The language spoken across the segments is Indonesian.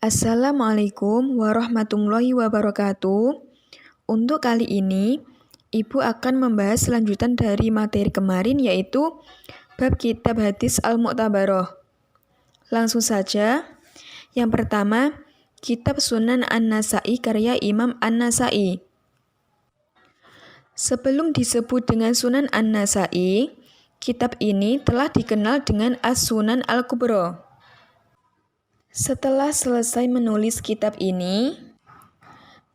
Assalamualaikum warahmatullahi wabarakatuh. Untuk kali ini, Ibu akan membahas lanjutan dari materi kemarin yaitu bab kitab hadis Al-Mu'tabaroh. Langsung saja. Yang pertama, kitab Sunan An-Nasa'i karya Imam An-Nasa'i. Sebelum disebut dengan Sunan An-Nasa'i, kitab ini telah dikenal dengan As-Sunan Al-Kubra. Setelah selesai menulis kitab ini,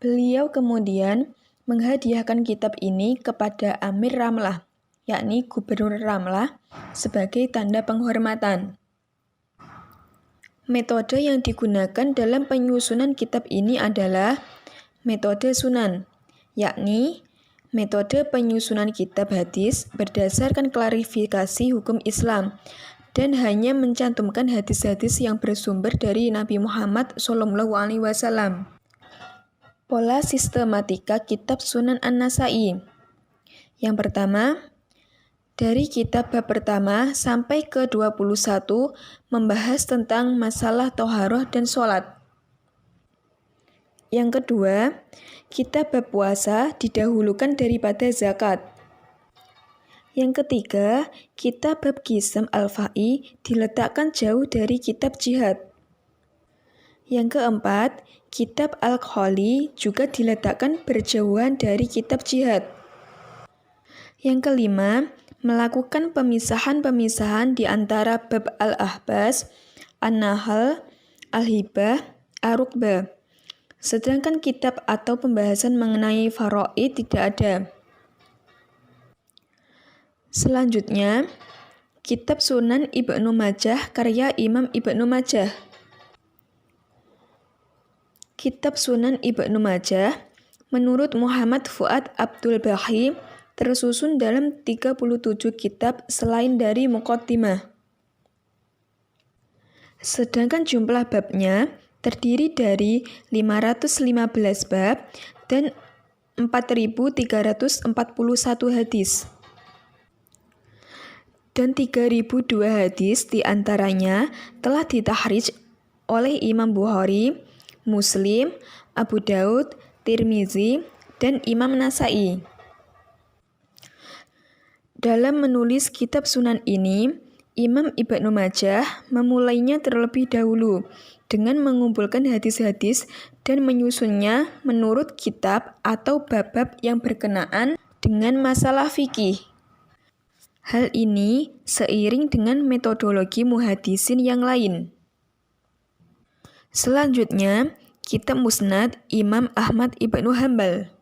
beliau kemudian menghadiahkan kitab ini kepada Amir Ramlah, yakni Gubernur Ramlah, sebagai tanda penghormatan. Metode yang digunakan dalam penyusunan kitab ini adalah metode sunan, yakni metode penyusunan kitab hadis berdasarkan klarifikasi hukum Islam dan hanya mencantumkan hadis-hadis yang bersumber dari Nabi Muhammad SAW. Pola sistematika kitab Sunan An-Nasa'i. Yang pertama, dari kitab bab pertama sampai ke 21 membahas tentang masalah toharoh dan sholat. Yang kedua, kitab bab puasa didahulukan daripada zakat. Yang ketiga, kitab bab Qisam Al-Fa'i diletakkan jauh dari kitab jihad. Yang keempat, kitab Al-Khali juga diletakkan berjauhan dari kitab jihad. Yang kelima, melakukan pemisahan-pemisahan di antara bab Al-Ahbas, An-Nahl, Al-Hibah, Ar-Rukbah. Sedangkan kitab atau pembahasan mengenai faraid tidak ada. Selanjutnya, kitab Sunan Ibnu Majah karya Imam Ibnu Majah. Kitab Sunan Ibnu Majah menurut Muhammad Fuad Abdul Baqi tersusun dalam 37 kitab selain dari Muqaddimah. Sedangkan jumlah babnya terdiri dari 515 bab dan 4.341 hadis. Dan 3.002 hadis diantaranya telah ditahrij oleh Imam Bukhari, Muslim, Abu Daud, Tirmizi, dan Imam Nasa'i. Dalam menulis kitab sunan ini, Imam Ibnu Majah memulainya terlebih dahulu dengan mengumpulkan hadis-hadis dan menyusunnya menurut kitab atau bab-bab yang berkenaan dengan masalah fikih. Hal ini seiring dengan metodologi muhadisin yang lain. Selanjutnya, kitab Musnad Imam Ahmad Ibnu Hanbal.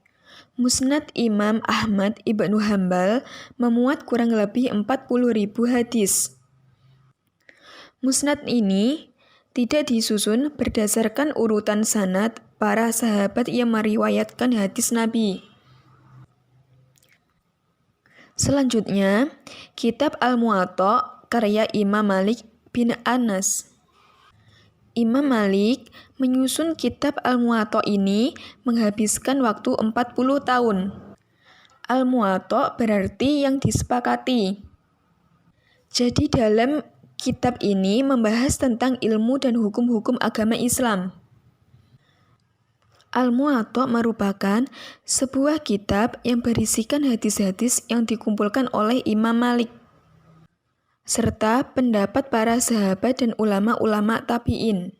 Musnad Imam Ahmad Ibnu Hanbal memuat kurang lebih 40.000 hadis. Musnad ini tidak disusun berdasarkan urutan sanad para sahabat yang meriwayatkan hadis Nabi. Selanjutnya, kitab Al-Muwatta karya Imam Malik bin Anas. Imam Malik menyusun kitab Al-Muwatta ini menghabiskan waktu 40 tahun. Al-Muwatta berarti yang disepakati. Jadi dalam kitab ini membahas tentang ilmu dan hukum-hukum agama Islam. Al-Muwatta merupakan sebuah kitab yang berisikan hadis-hadis yang dikumpulkan oleh Imam Malik, serta pendapat para sahabat dan ulama-ulama tabi'in.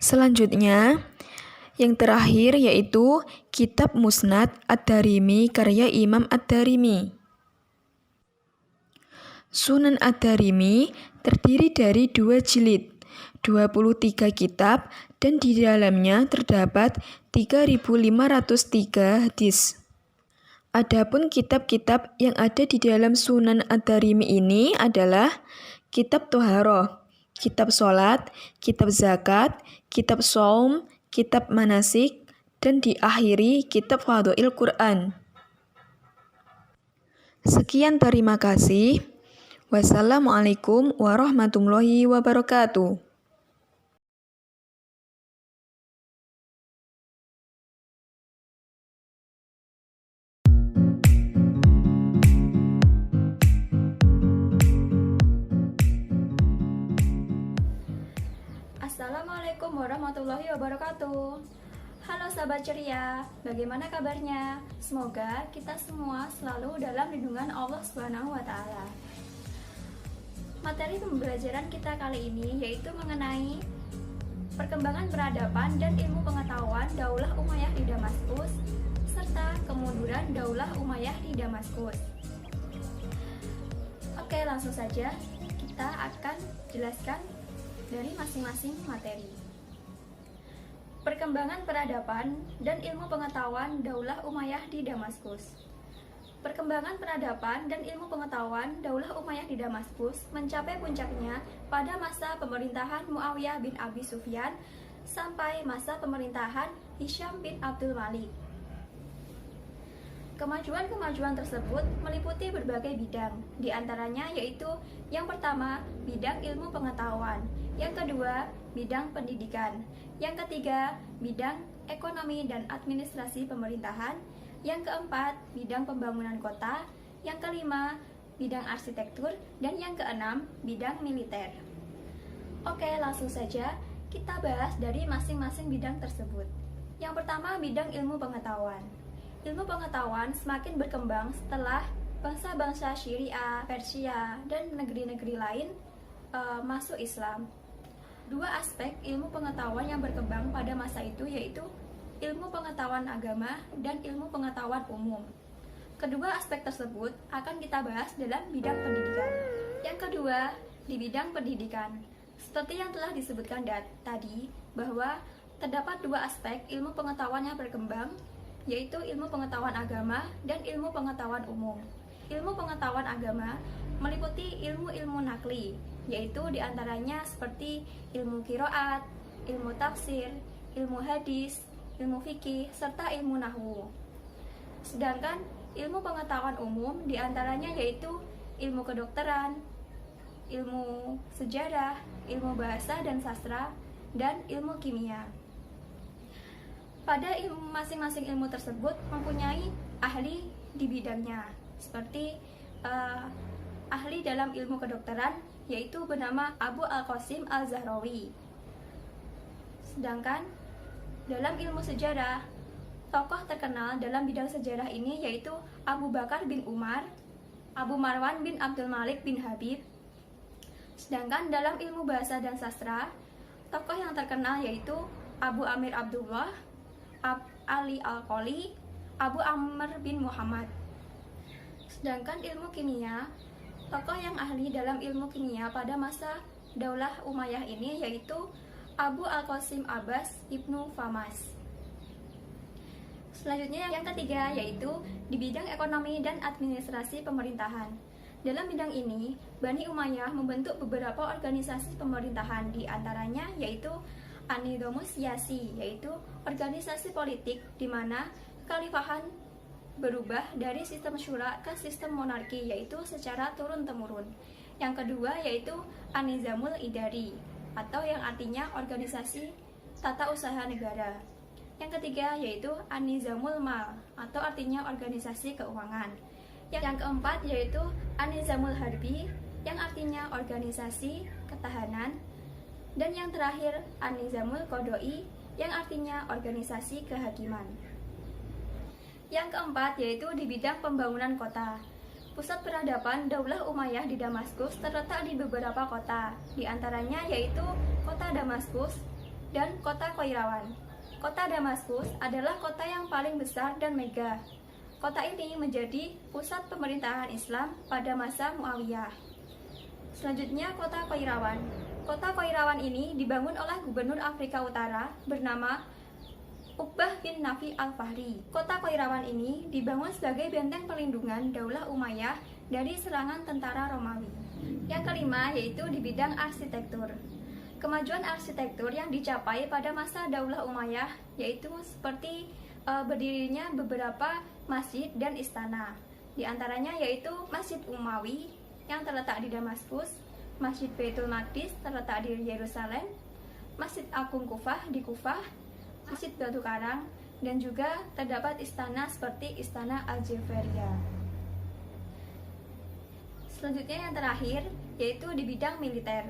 Selanjutnya, yang terakhir yaitu kitab Musnad Ad-Darimi karya Imam Ad-Darimi. Sunan Ad-Darimi terdiri dari 2 jilid, 23 kitab, dan di dalamnya terdapat 3.503 hadis. Adapun kitab-kitab yang ada di dalam Sunan Ad-Darimi ini adalah kitab Toharoh, kitab sholat, kitab zakat, kitab shaum, kitab manasik, dan diakhiri kitab Fadhail Quran. Sekian, terima kasih. Wassalamualaikum warahmatullahi wabarakatuh. Assalamualaikum warahmatullahi wabarakatuh. Halo sahabat ceria, bagaimana kabarnya? Semoga kita semua selalu dalam lindungan Allah Subhanahu wa Ta'ala. Materi pembelajaran kita kali ini yaitu mengenai perkembangan peradaban dan ilmu pengetahuan Daulah Umayyah di Damaskus serta kemunduran Daulah Umayyah di Damaskus. Oke, langsung saja kita akan jelaskan dari masing-masing materi. Perkembangan peradaban dan ilmu pengetahuan Daulah Umayyah di Damaskus. Perkembangan peradaban dan ilmu pengetahuan Daulah Umayyah di Damaskus mencapai puncaknya pada masa pemerintahan Muawiyah bin Abi Sufyan sampai masa pemerintahan Hisham bin Abdul Malik. Kemajuan-kemajuan tersebut meliputi berbagai bidang, di antaranya yaitu yang pertama, bidang ilmu pengetahuan, yang kedua, bidang pendidikan, yang ketiga, bidang ekonomi dan administrasi pemerintahan, yang keempat, bidang pembangunan kota, yang kelima, bidang arsitektur, dan yang keenam, bidang militer. Oke, langsung saja kita bahas dari masing-masing bidang tersebut. Yang pertama, bidang ilmu pengetahuan. Ilmu pengetahuan semakin berkembang setelah bangsa-bangsa Syria, Persia, dan negeri-negeri lain masuk Islam. Dua aspek ilmu pengetahuan yang berkembang pada masa itu yaitu ilmu pengetahuan agama dan ilmu pengetahuan umum. Kedua aspek tersebut akan kita bahas dalam bidang pendidikan. Yang kedua, di bidang pendidikan. Seperti yang telah disebutkan tadi, bahwa terdapat dua aspek ilmu pengetahuan yang berkembang, yaitu ilmu pengetahuan agama dan ilmu pengetahuan umum. Ilmu pengetahuan agama meliputi ilmu-ilmu nakli, yaitu diantaranya seperti ilmu qiraat, ilmu tafsir, ilmu hadis, ilmu fikih, serta ilmu nahwu. Sedangkan ilmu pengetahuan umum diantaranya yaitu ilmu kedokteran, ilmu sejarah, ilmu bahasa dan sastra, dan ilmu kimia. Pada masing-masing ilmu tersebut mempunyai ahli di bidangnya, seperti ahli dalam ilmu kedokteran yaitu bernama Abu Al-Qasim Al-Zahrawi. Sedangkan dalam ilmu sejarah, tokoh terkenal dalam bidang sejarah ini yaitu Abu Bakar bin Umar, Abu Marwan bin Abdul Malik bin Habib. Sedangkan dalam ilmu bahasa dan sastra, tokoh yang terkenal yaitu Abu Amir Abdullah, Ali Al-Qoli, Abu Amr bin Muhammad. Sedangkan ilmu kimia, tokoh yang ahli dalam ilmu kimia pada masa Daulah Umayyah ini yaitu Abu Al-Qasim Abbas Ibnu Famas. Selanjutnya yang ketiga yaitu di bidang ekonomi dan administrasi pemerintahan. Dalam bidang ini, Bani Umayyah membentuk beberapa organisasi pemerintahan, di antaranya yaitu An-Nidhamus Siyasi, yaitu organisasi politik di mana kekhalifahan berubah dari sistem syura ke sistem monarki, yaitu secara turun-temurun. Yang kedua yaitu An-Nizamul Idari, atau yang artinya organisasi tata usaha negara. Yang ketiga yaitu An-Nizamul Mal, atau artinya organisasi keuangan. Yang keempat yaitu An-Nizamul Harbi, yang artinya organisasi ketahanan. Dan yang terakhir An-Nizamul Qodoi, yang artinya organisasi kehakiman. Yang keempat yaitu di bidang pembangunan kota. Pusat peradaban Daulah Umayyah di Damaskus terletak di beberapa kota, di antaranya yaitu kota Damaskus dan kota Qairawan. Kota Damaskus adalah kota yang paling besar dan megah. Kota ini menjadi pusat pemerintahan Islam pada masa Muawiyah. Selanjutnya kota Qairawan. Kota Qairawan ini dibangun oleh gubernur Afrika Utara bernama Uqbah bin Nafi al-Fahri. Kota Qairawan ini dibangun sebagai benteng perlindungan Daulah Umayyah dari serangan tentara Romawi. Yang kelima yaitu di bidang arsitektur. Kemajuan arsitektur yang dicapai pada masa Daulah Umayyah yaitu seperti berdirinya beberapa masjid dan istana. Di antaranya yaitu Masjid Umawi yang terletak di Damaskus, Masjid Baitul Maqdis terletak di Yerusalem, Masjid Agung Kufah di Kufah, Masjid Batu Karang, dan juga terdapat istana seperti Istana Al-Jaferiyah. Selanjutnya yang terakhir yaitu di bidang militer.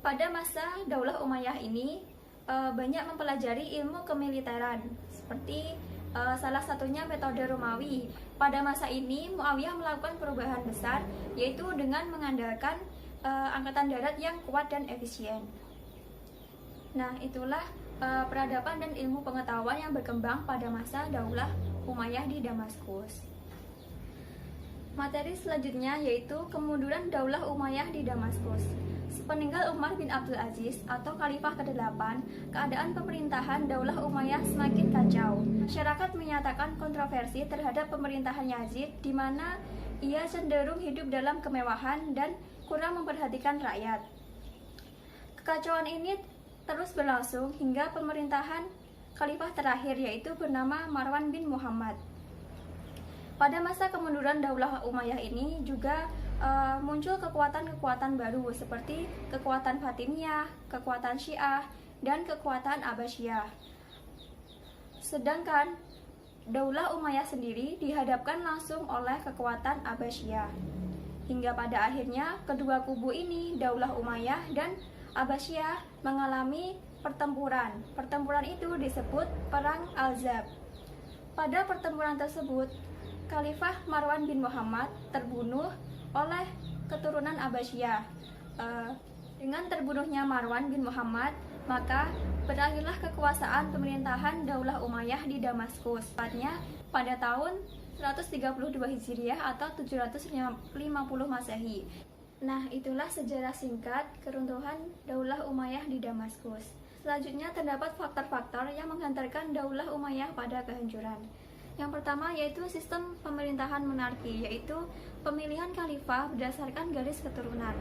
Pada masa Daulah Umayyah ini, banyak mempelajari ilmu kemiliteran seperti salah satunya metode Romawi. Pada masa ini Muawiyah melakukan perubahan besar, yaitu dengan mengandalkan angkatan darat yang kuat dan efisien. Nah, itulah peradaban dan ilmu pengetahuan yang berkembang pada masa Daulah Umayyah di Damaskus. Materi selanjutnya yaitu kemunduran Daulah Umayyah di Damaskus. Sepeninggal Umar bin Abdul Aziz atau Khalifah ke-8, keadaan pemerintahan Daulah Umayyah semakin kacau. Masyarakat menyatakan kontroversi terhadap pemerintahan Yazid, di mana ia cenderung hidup dalam kemewahan dan kurang memperhatikan rakyat. Kekacauan ini terus berlangsung hingga pemerintahan Khalifah terakhir, yaitu bernama Marwan bin Muhammad. Pada masa kemunduran Daulah Umayyah ini juga muncul kekuatan-kekuatan baru seperti kekuatan Fatimiyah, kekuatan Syiah, dan kekuatan Abbasiyah. Sedangkan Daulah Umayyah sendiri dihadapkan langsung oleh kekuatan Abbasiyah. Hingga pada akhirnya kedua kubu ini, Daulah Umayyah dan Abbasiyah, mengalami pertempuran. Pertempuran itu disebut Perang Al-Zab. Pada pertempuran tersebut, Khalifah Marwan bin Muhammad terbunuh oleh keturunan Abbasiyah. Dengan terbunuhnya Marwan bin Muhammad, maka berakhirlah kekuasaan pemerintahan Daulah Umayyah di Damaskus, tepatnya pada tahun 132 Hijriah atau 750 Masehi. Nah, itulah sejarah singkat keruntuhan Daulah Umayyah di Damaskus. Selanjutnya terdapat faktor-faktor yang menghantarkan Daulah Umayyah pada kehancuran. Yang pertama yaitu sistem pemerintahan monarki, yaitu pemilihan khalifah berdasarkan garis keturunan.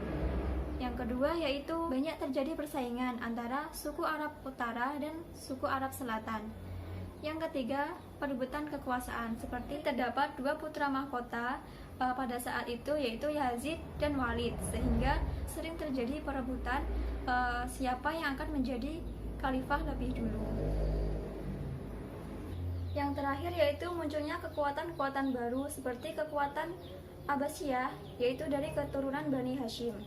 Yang kedua yaitu banyak terjadi persaingan antara suku Arab Utara dan suku Arab Selatan. Yang ketiga, perebutan kekuasaan, seperti terdapat dua putra mahkota pada saat itu, yaitu Yazid dan Walid, sehingga sering terjadi perebutan siapa yang akan menjadi khalifah lebih dulu. Yang terakhir yaitu munculnya kekuatan-kekuatan baru seperti kekuatan Abbasiyah, yaitu dari keturunan Bani Hashim.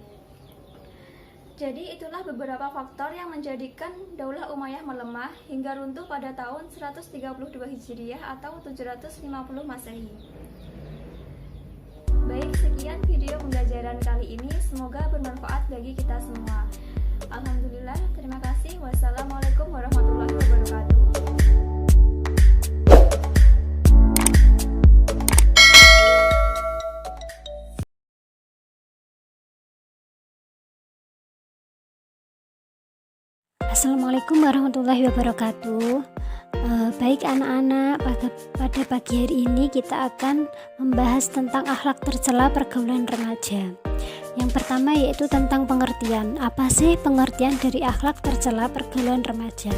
Jadi itulah beberapa faktor yang menjadikan Daulah Umayyah melemah hingga runtuh pada tahun 132 Hijriah atau 750 Masehi. Baik, sekian video pembelajaran kali ini, semoga bermanfaat bagi kita semua. Alhamdulillah, terima kasih. Wassalamualaikum warahmatullahi wabarakatuh. Assalamualaikum warahmatullahi wabarakatuh. Baik anak-anak, pada pagi hari ini kita akan membahas tentang akhlak tercela pergaulan remaja. Yang pertama yaitu tentang pengertian. Apa sih pengertian dari akhlak tercela pergaulan remaja?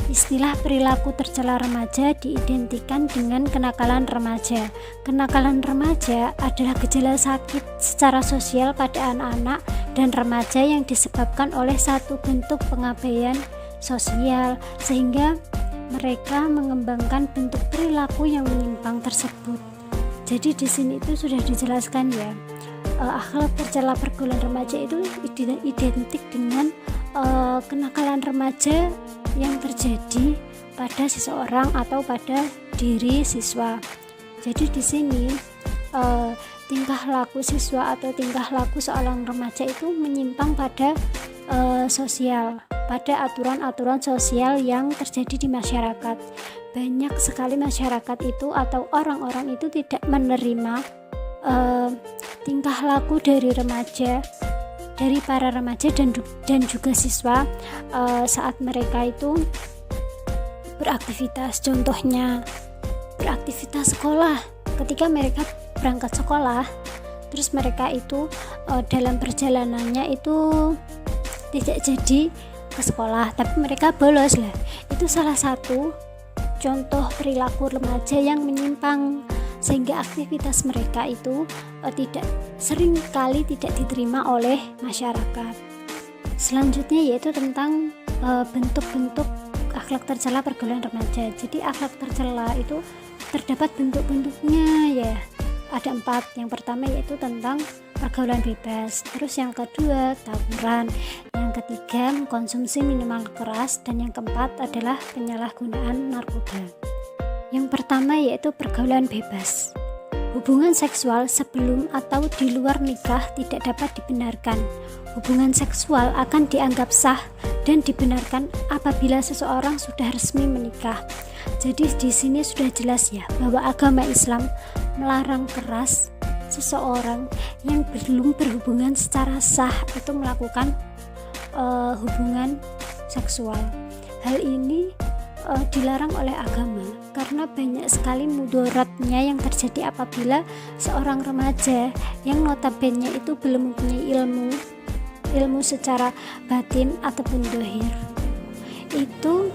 Istilah perilaku tercela remaja diidentikan dengan kenakalan remaja. Kenakalan remaja adalah gejala sakit secara sosial pada anak-anak dan remaja yang disebabkan oleh satu bentuk pengabaian sosial, sehingga mereka mengembangkan bentuk perilaku yang menyimpang tersebut. Jadi di sini itu sudah dijelaskan ya, akhlak tercela pergaulan remaja itu identik dengan kenakalan remaja yang terjadi pada seseorang atau pada diri siswa. Jadi di sini tingkah laku siswa atau tingkah laku seorang remaja itu menyimpang pada sosial, pada aturan-aturan sosial yang terjadi di masyarakat. Banyak sekali masyarakat itu atau orang-orang itu tidak menerima tingkah laku dari remaja, dari para remaja dan juga siswa saat mereka itu beraktivitas. Contohnya beraktivitas sekolah, ketika mereka berangkat sekolah, terus mereka itu dalam perjalanannya itu tidak jadi ke sekolah, tapi mereka bolos lah. Itu salah satu contoh perilaku remaja yang menyimpang, sehingga aktivitas mereka itu sering kali tidak diterima oleh masyarakat. Selanjutnya yaitu tentang bentuk-bentuk akhlak tercela pergaulan remaja. Jadi akhlak tercela itu terdapat bentuk-bentuknya ya. Ada 4. Yang pertama yaitu tentang pergaulan bebas. Terus yang kedua tawuran. Yang ketiga mengkonsumsi minuman keras, dan yang keempat adalah penyalahgunaan narkoba. Yang pertama yaitu pergaulan bebas. Hubungan seksual sebelum atau di luar nikah tidak dapat dibenarkan. Hubungan seksual akan dianggap sah dan dibenarkan apabila seseorang sudah resmi menikah. Jadi di sini sudah jelas ya bahwa agama Islam melarang keras seseorang yang belum berhubungan secara sah itu melakukan hubungan seksual. Hal ini dilarang oleh agama karena banyak sekali mudaratnya yang terjadi apabila seorang remaja yang notabene itu belum mempunyai ilmu secara batin ataupun dohir itu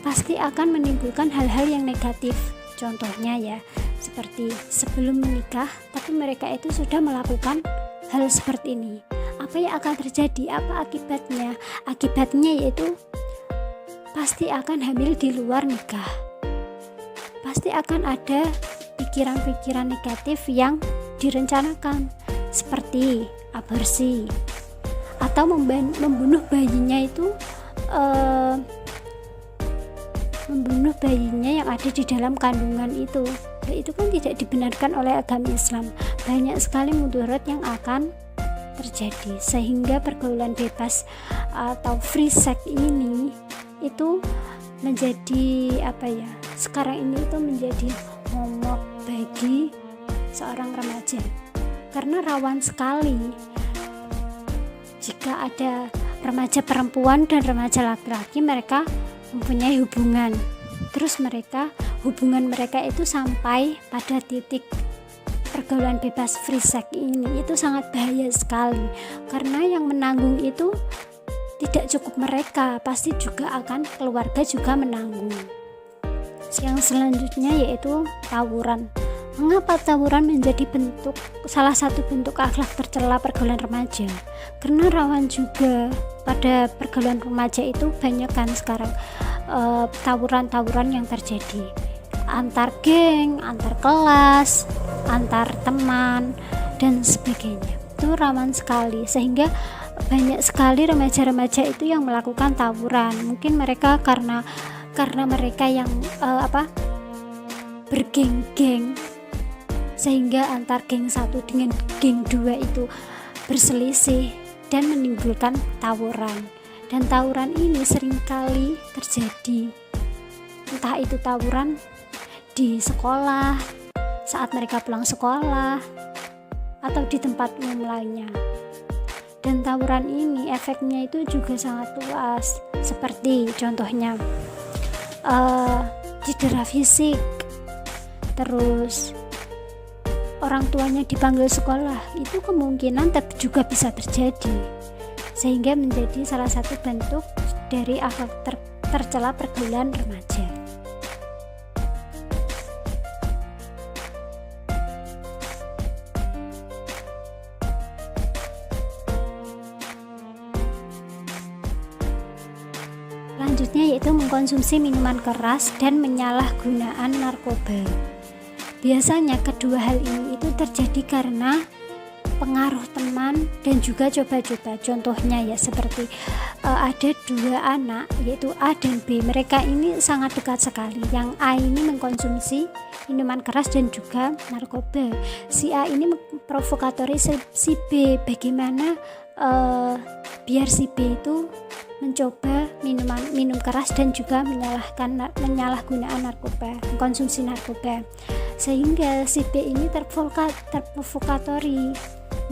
pasti akan menimbulkan hal-hal yang negatif. Contohnya ya seperti sebelum menikah tapi mereka itu sudah melakukan hal seperti ini. Apa yang akan terjadi? Apa akibatnya? Akibatnya yaitu pasti akan hamil di luar nikah. Pasti akan ada pikiran-pikiran negatif yang direncanakan seperti aborsi atau membunuh bayinya itu membunuh bayinya yang ada di dalam kandungan itu. Nah, itu kan tidak dibenarkan oleh agama Islam. Banyak sekali mudarat yang akan terjadi sehingga pergaulan bebas atau free sex ini itu menjadi sekarang ini itu menjadi momok bagi seorang remaja karena rawan sekali jika ada remaja perempuan dan remaja laki-laki mereka mempunyai hubungan, terus hubungan mereka itu sampai pada titik pergaulan bebas free sex ini itu sangat bahaya sekali karena yang menanggung itu tidak cukup mereka, pasti juga akan keluarga juga menanggung. Yang selanjutnya yaitu tawuran. Mengapa tawuran menjadi salah satu bentuk akhlak tercela pergaulan remaja? Karena rawan juga pada pergaulan remaja itu banyak kan sekarang tawuran-tawuran yang terjadi antar geng, antar kelas, antar teman dan sebagainya. Itu rawan sekali sehingga banyak sekali remaja-remaja itu yang melakukan tawuran. Mungkin mereka karena mereka yang bergeng-geng sehingga antar geng 1 dengan geng 2 itu berselisih dan menimbulkan tawuran. Dan tawuran ini seringkali terjadi. Entah itu tawuran di sekolah, saat mereka pulang sekolah, atau di tempat umum lainnya. Dan tawuran ini efeknya itu juga sangat luas, seperti contohnya cedera fisik, terus orang tuanya dipanggil sekolah, itu kemungkinan juga bisa terjadi, sehingga menjadi salah satu bentuk dari akhlak tercela pergaulan remaja. Selanjutnya yaitu mengkonsumsi minuman keras dan penyalahgunaan narkoba. Biasanya kedua hal ini itu terjadi karena pengaruh teman dan juga coba-coba. Contohnya ya seperti ada dua anak yaitu A dan B. Mereka ini sangat dekat sekali. Yang A ini mengkonsumsi minuman keras dan juga narkoba. Si A ini memprovokatori si B bagaimana biar si B itu mencoba minum keras dan juga menyalahgunaan narkoba, mengkonsumsi narkoba, sehingga si B ini terprovokatori.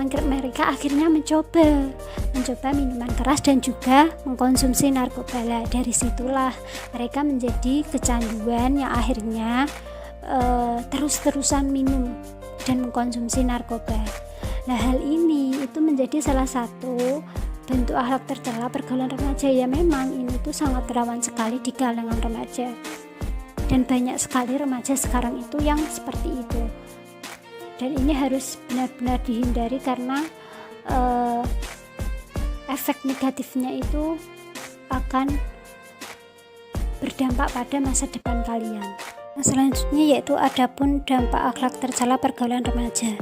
Mereka akhirnya mencoba minuman keras dan juga mengkonsumsi narkoba. Dari situlah mereka menjadi kecanduan yang akhirnya terus-terusan minum dan mengkonsumsi narkoba. Nah, hal ini itu menjadi salah satu bentuk akhlak tercela pergaulan remaja. Ya memang ini tuh sangat rawan sekali di kalangan remaja, dan banyak sekali remaja sekarang itu yang seperti itu, dan ini harus benar-benar dihindari karena efek negatifnya itu akan berdampak pada masa depan kalian. Nah, selanjutnya yaitu adapun dampak akhlak tercela pergaulan remaja.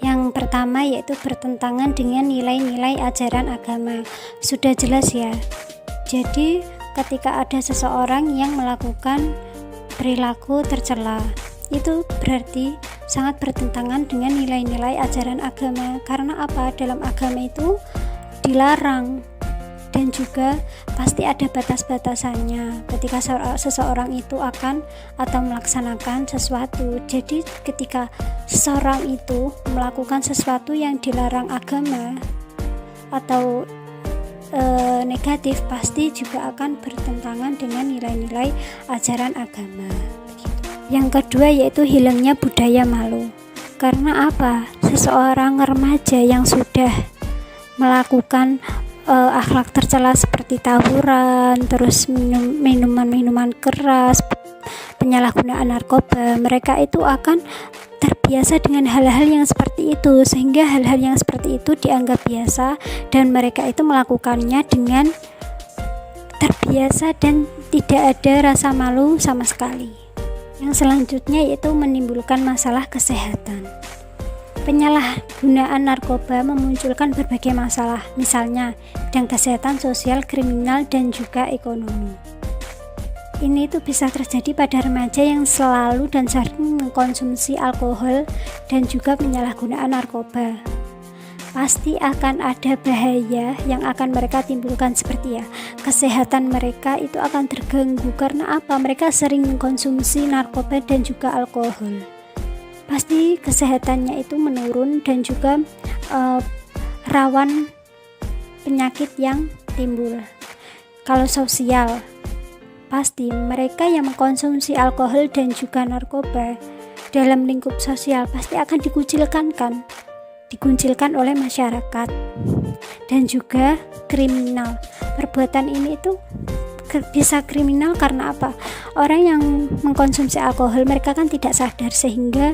Yang pertama yaitu bertentangan dengan nilai-nilai ajaran agama. Sudah jelas ya. Jadi ketika ada seseorang yang melakukan perilaku tercela, itu berarti sangat bertentangan dengan nilai-nilai ajaran agama. Karena apa? Dalam agama itu dilarang dan juga pasti ada batas-batasannya ketika seseorang itu akan atau melaksanakan sesuatu. Jadi ketika seseorang itu melakukan sesuatu yang dilarang agama atau negatif, pasti juga akan bertentangan dengan nilai-nilai ajaran agama. Yang kedua yaitu hilangnya budaya malu. Karena apa? Seseorang remaja yang sudah melakukan akhlak tercela seperti tawuran, terus minuman keras, penyalahgunaan narkoba, mereka itu akan terbiasa dengan hal-hal yang seperti itu, sehingga hal-hal yang seperti itu dianggap biasa dan mereka itu melakukannya dengan terbiasa dan tidak ada rasa malu sama sekali. Yang selanjutnya yaitu menimbulkan masalah kesehatan. Penyalahgunaan narkoba memunculkan berbagai masalah, misalnya bidang kesehatan, sosial, kriminal, dan juga ekonomi. Ini itu bisa terjadi pada remaja yang selalu dan sering mengkonsumsi alkohol dan juga penyalahgunaan narkoba. Pasti akan ada bahaya yang akan mereka timbulkan, seperti kesehatan mereka itu akan terganggu. Karena apa? Mereka sering mengkonsumsi narkoba dan juga alkohol. Pasti kesehatannya itu menurun dan juga rawan penyakit yang timbul. Kalau sosial, pasti mereka yang mengkonsumsi alkohol dan juga narkoba dalam lingkup sosial pasti akan dikucilkan oleh masyarakat. Dan juga kriminal. Perbuatan ini itu bisa kriminal karena apa? Orang yang mengkonsumsi alkohol mereka kan tidak sadar sehingga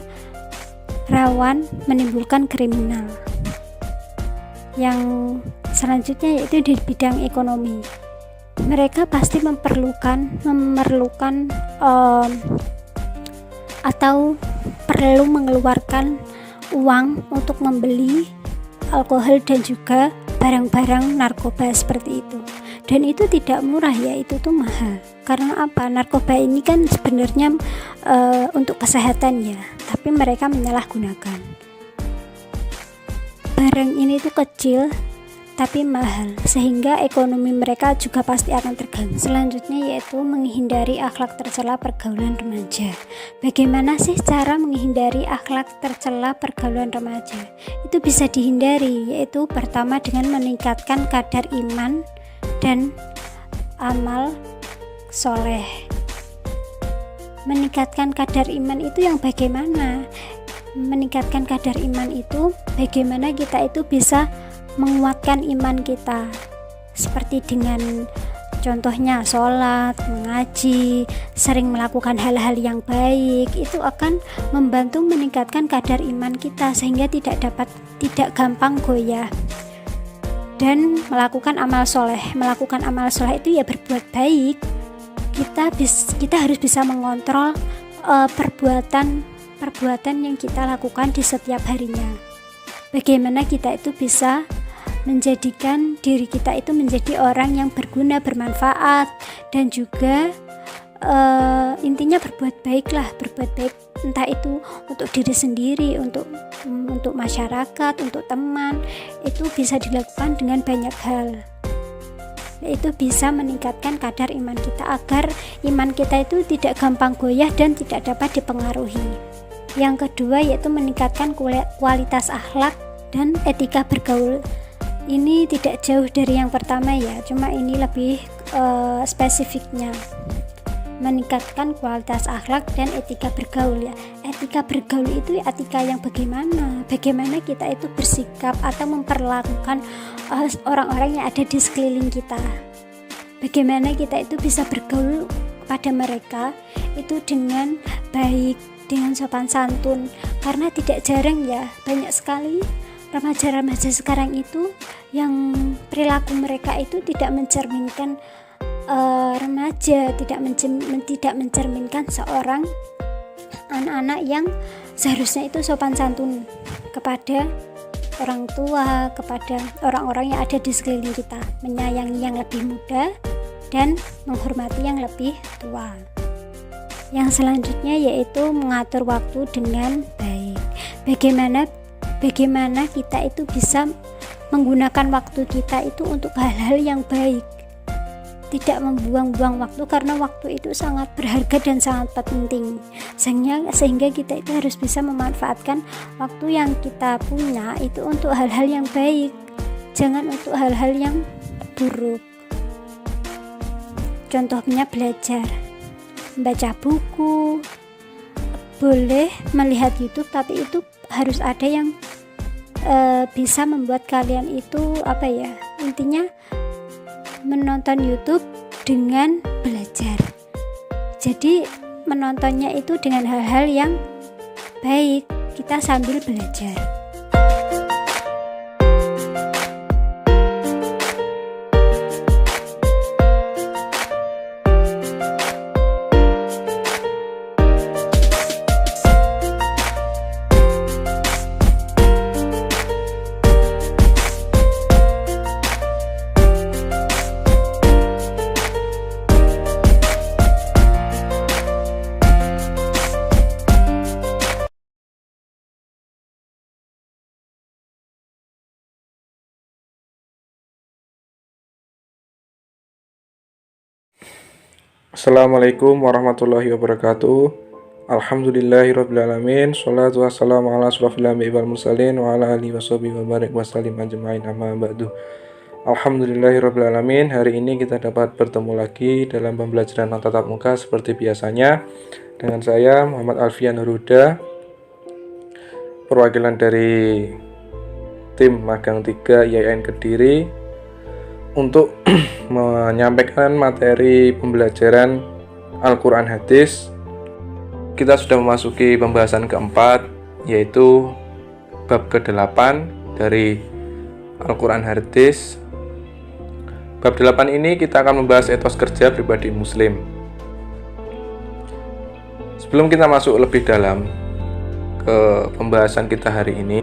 rawan menimbulkan kriminal. Yang selanjutnya yaitu di bidang ekonomi. Mereka pasti memerlukan atau perlu mengeluarkan uang untuk membeli alkohol dan juga barang-barang narkoba seperti itu. Dan itu tidak murah ya, itu tuh mahal. Karena apa? Narkoba ini kan sebenarnya untuk kesehatan ya, tapi mereka menyalahgunakan. Barang ini tuh kecil tapi mahal, sehingga ekonomi mereka juga pasti akan terganggu. Selanjutnya yaitu menghindari akhlak tercela pergaulan remaja. Bagaimana sih cara menghindari akhlak tercela pergaulan remaja? Itu bisa dihindari, yaitu pertama dengan meningkatkan kadar iman dan amal soleh. Meningkatkan kadar iman itu yang bagaimana? Meningkatkan kadar iman itu bagaimana kita itu bisa menguatkan iman kita, seperti dengan contohnya sholat, mengaji, sering melakukan hal-hal yang baik. Itu akan membantu meningkatkan kadar iman kita sehingga tidak gampang goyah. Dan melakukan amal soleh itu ya berbuat baik. Kita harus bisa mengontrol perbuatan yang kita lakukan di setiap harinya. Bagaimana kita itu bisa menjadikan diri kita itu menjadi orang yang berguna, bermanfaat, dan juga intinya berbuat baik, entah itu untuk diri sendiri, untuk masyarakat, untuk teman. Itu bisa dilakukan dengan banyak hal, yaitu bisa meningkatkan kadar iman kita agar iman kita itu tidak gampang goyah dan tidak dapat dipengaruhi. Yang kedua yaitu meningkatkan kualitas akhlak dan etika bergaul. Ini tidak jauh dari yang pertama ya, cuma ini lebih spesifiknya. Meningkatkan kualitas akhlak dan etika bergaul ya. Etika bergaul itu etika yang bagaimana kita itu bersikap atau memperlakukan orang-orang yang ada di sekeliling kita. Bagaimana kita itu bisa bergaul pada mereka itu dengan baik, dengan sopan santun. Karena tidak jarang ya, banyak sekali remaja-remaja sekarang itu yang perilaku mereka itu tidak mencerminkan remaja, tidak mencerminkan seorang anak-anak yang seharusnya itu sopan santun kepada orang tua, kepada orang-orang yang ada di sekeliling kita, menyayangi yang lebih muda dan menghormati yang lebih tua. Yang selanjutnya yaitu mengatur waktu dengan baik. Bagaimana kita itu bisa menggunakan waktu kita itu untuk hal-hal yang baik, tidak membuang-buang waktu, karena waktu itu sangat berharga dan sangat penting, sehingga kita itu harus bisa memanfaatkan waktu yang kita punya itu untuk hal-hal yang baik, jangan untuk hal-hal yang buruk. Contohnya belajar, membaca buku, boleh melihat YouTube, tapi itu harus ada yang bisa membuat kalian itu intinya menonton YouTube dengan belajar. Jadi menontonnya itu dengan hal-hal yang baik, kita sambil belajar. Assalamualaikum warahmatullahi wabarakatuh. Alhamdulillahirrabbilalamin. Sholatu wassalamu ala asrofil anbiya'i wal mursalin wa ala alihi washabihi wa barik wa sallim ajma'in, amma ba'du. Alhamdulillahirrabbilalamin. Hari ini kita dapat bertemu lagi dalam pembelajaran tatap muka seperti biasanya dengan saya Muhammad Alfian Huda, perwakilan dari tim Magang 3 IAIN Kediri, untuk menyampaikan materi pembelajaran Al-Quran Hadis. Kita sudah memasuki pembahasan keempat, yaitu bab ke-8 dari Al-Quran Hadis. Bab 8 ini kita akan membahas etos kerja pribadi muslim. Sebelum kita masuk lebih dalam ke pembahasan kita hari ini,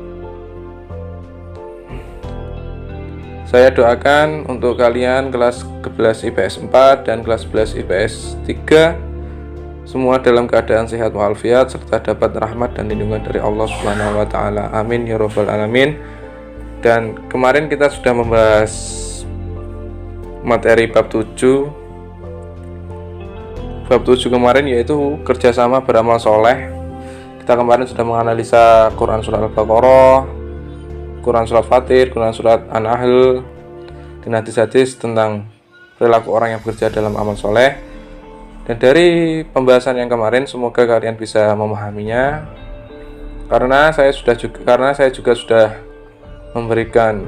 saya doakan untuk kalian kelas 11 IPS 4 dan kelas 11 IPS 3 semua dalam keadaan sehat walafiat serta dapat rahmat dan lindungan dari Allah Subhanahu wa taala. Amin ya rabbal alamin. Dan kemarin kita sudah membahas materi bab 7. Bab 7 kemarin yaitu kerjasama beramal soleh. Kita kemarin sudah menganalisa Quran surat Al-Baqarah, Quran surat Fatir, Quran surat An-Nahl, dan hadis-hadis tentang perilaku orang yang bekerja dalam amal soleh. Dan dari pembahasan yang kemarin semoga kalian bisa memahaminya, karena saya juga sudah memberikan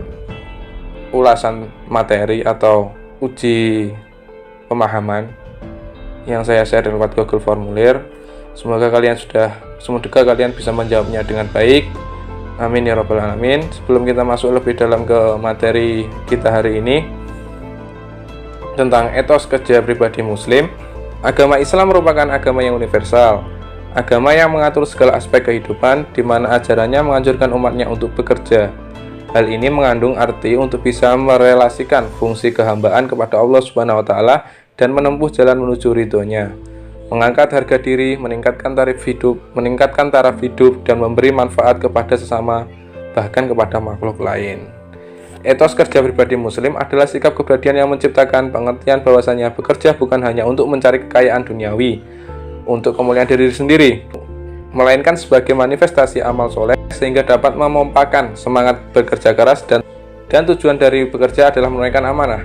ulasan materi atau uji pemahaman yang saya share lewat Google Formulir. Semoga kalian bisa menjawabnya dengan baik. Amin ya rabbal alamin. Sebelum kita masuk lebih dalam ke materi kita hari ini tentang etos kerja pribadi muslim, agama Islam merupakan agama yang universal, agama yang mengatur segala aspek kehidupan, di mana ajarannya menganjurkan umatnya untuk bekerja. Hal ini mengandung arti untuk bisa merelasikan fungsi kehambaan kepada Allah Subhanahu wa taala dan menempuh jalan menuju ridhonya, mengangkat harga diri, meningkatkan taraf hidup, dan memberi manfaat kepada sesama, bahkan kepada makhluk lain. Etos kerja pribadi muslim adalah sikap kepribadian yang menciptakan pengertian bahwasanya bekerja bukan hanya untuk mencari kekayaan duniawi, untuk kemuliaan diri sendiri, melainkan sebagai manifestasi amal soleh sehingga dapat memompakan semangat bekerja keras, dan tujuan dari bekerja adalah menunaikan amanah.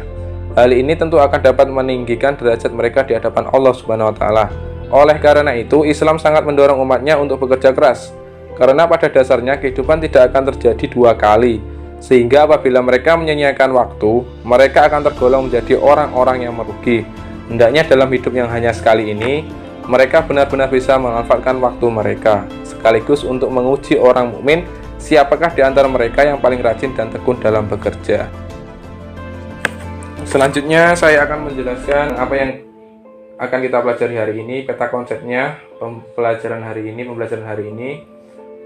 Hal ini tentu akan dapat meninggikan derajat mereka di hadapan Allah Subhanahu wa taala. Oleh karena itu, Islam sangat mendorong umatnya untuk bekerja keras, karena pada dasarnya kehidupan tidak akan terjadi dua kali, sehingga apabila mereka menyia-nyiakan waktu, mereka akan tergolong menjadi orang-orang yang merugi. Hendaknya dalam hidup yang hanya sekali ini, mereka benar-benar bisa memanfaatkan waktu mereka, sekaligus untuk menguji orang mukmin siapakah di antara mereka yang paling rajin dan tekun dalam bekerja. Selanjutnya saya akan menjelaskan apa yang akan kita pelajari hari ini, peta konsepnya pembelajaran hari ini.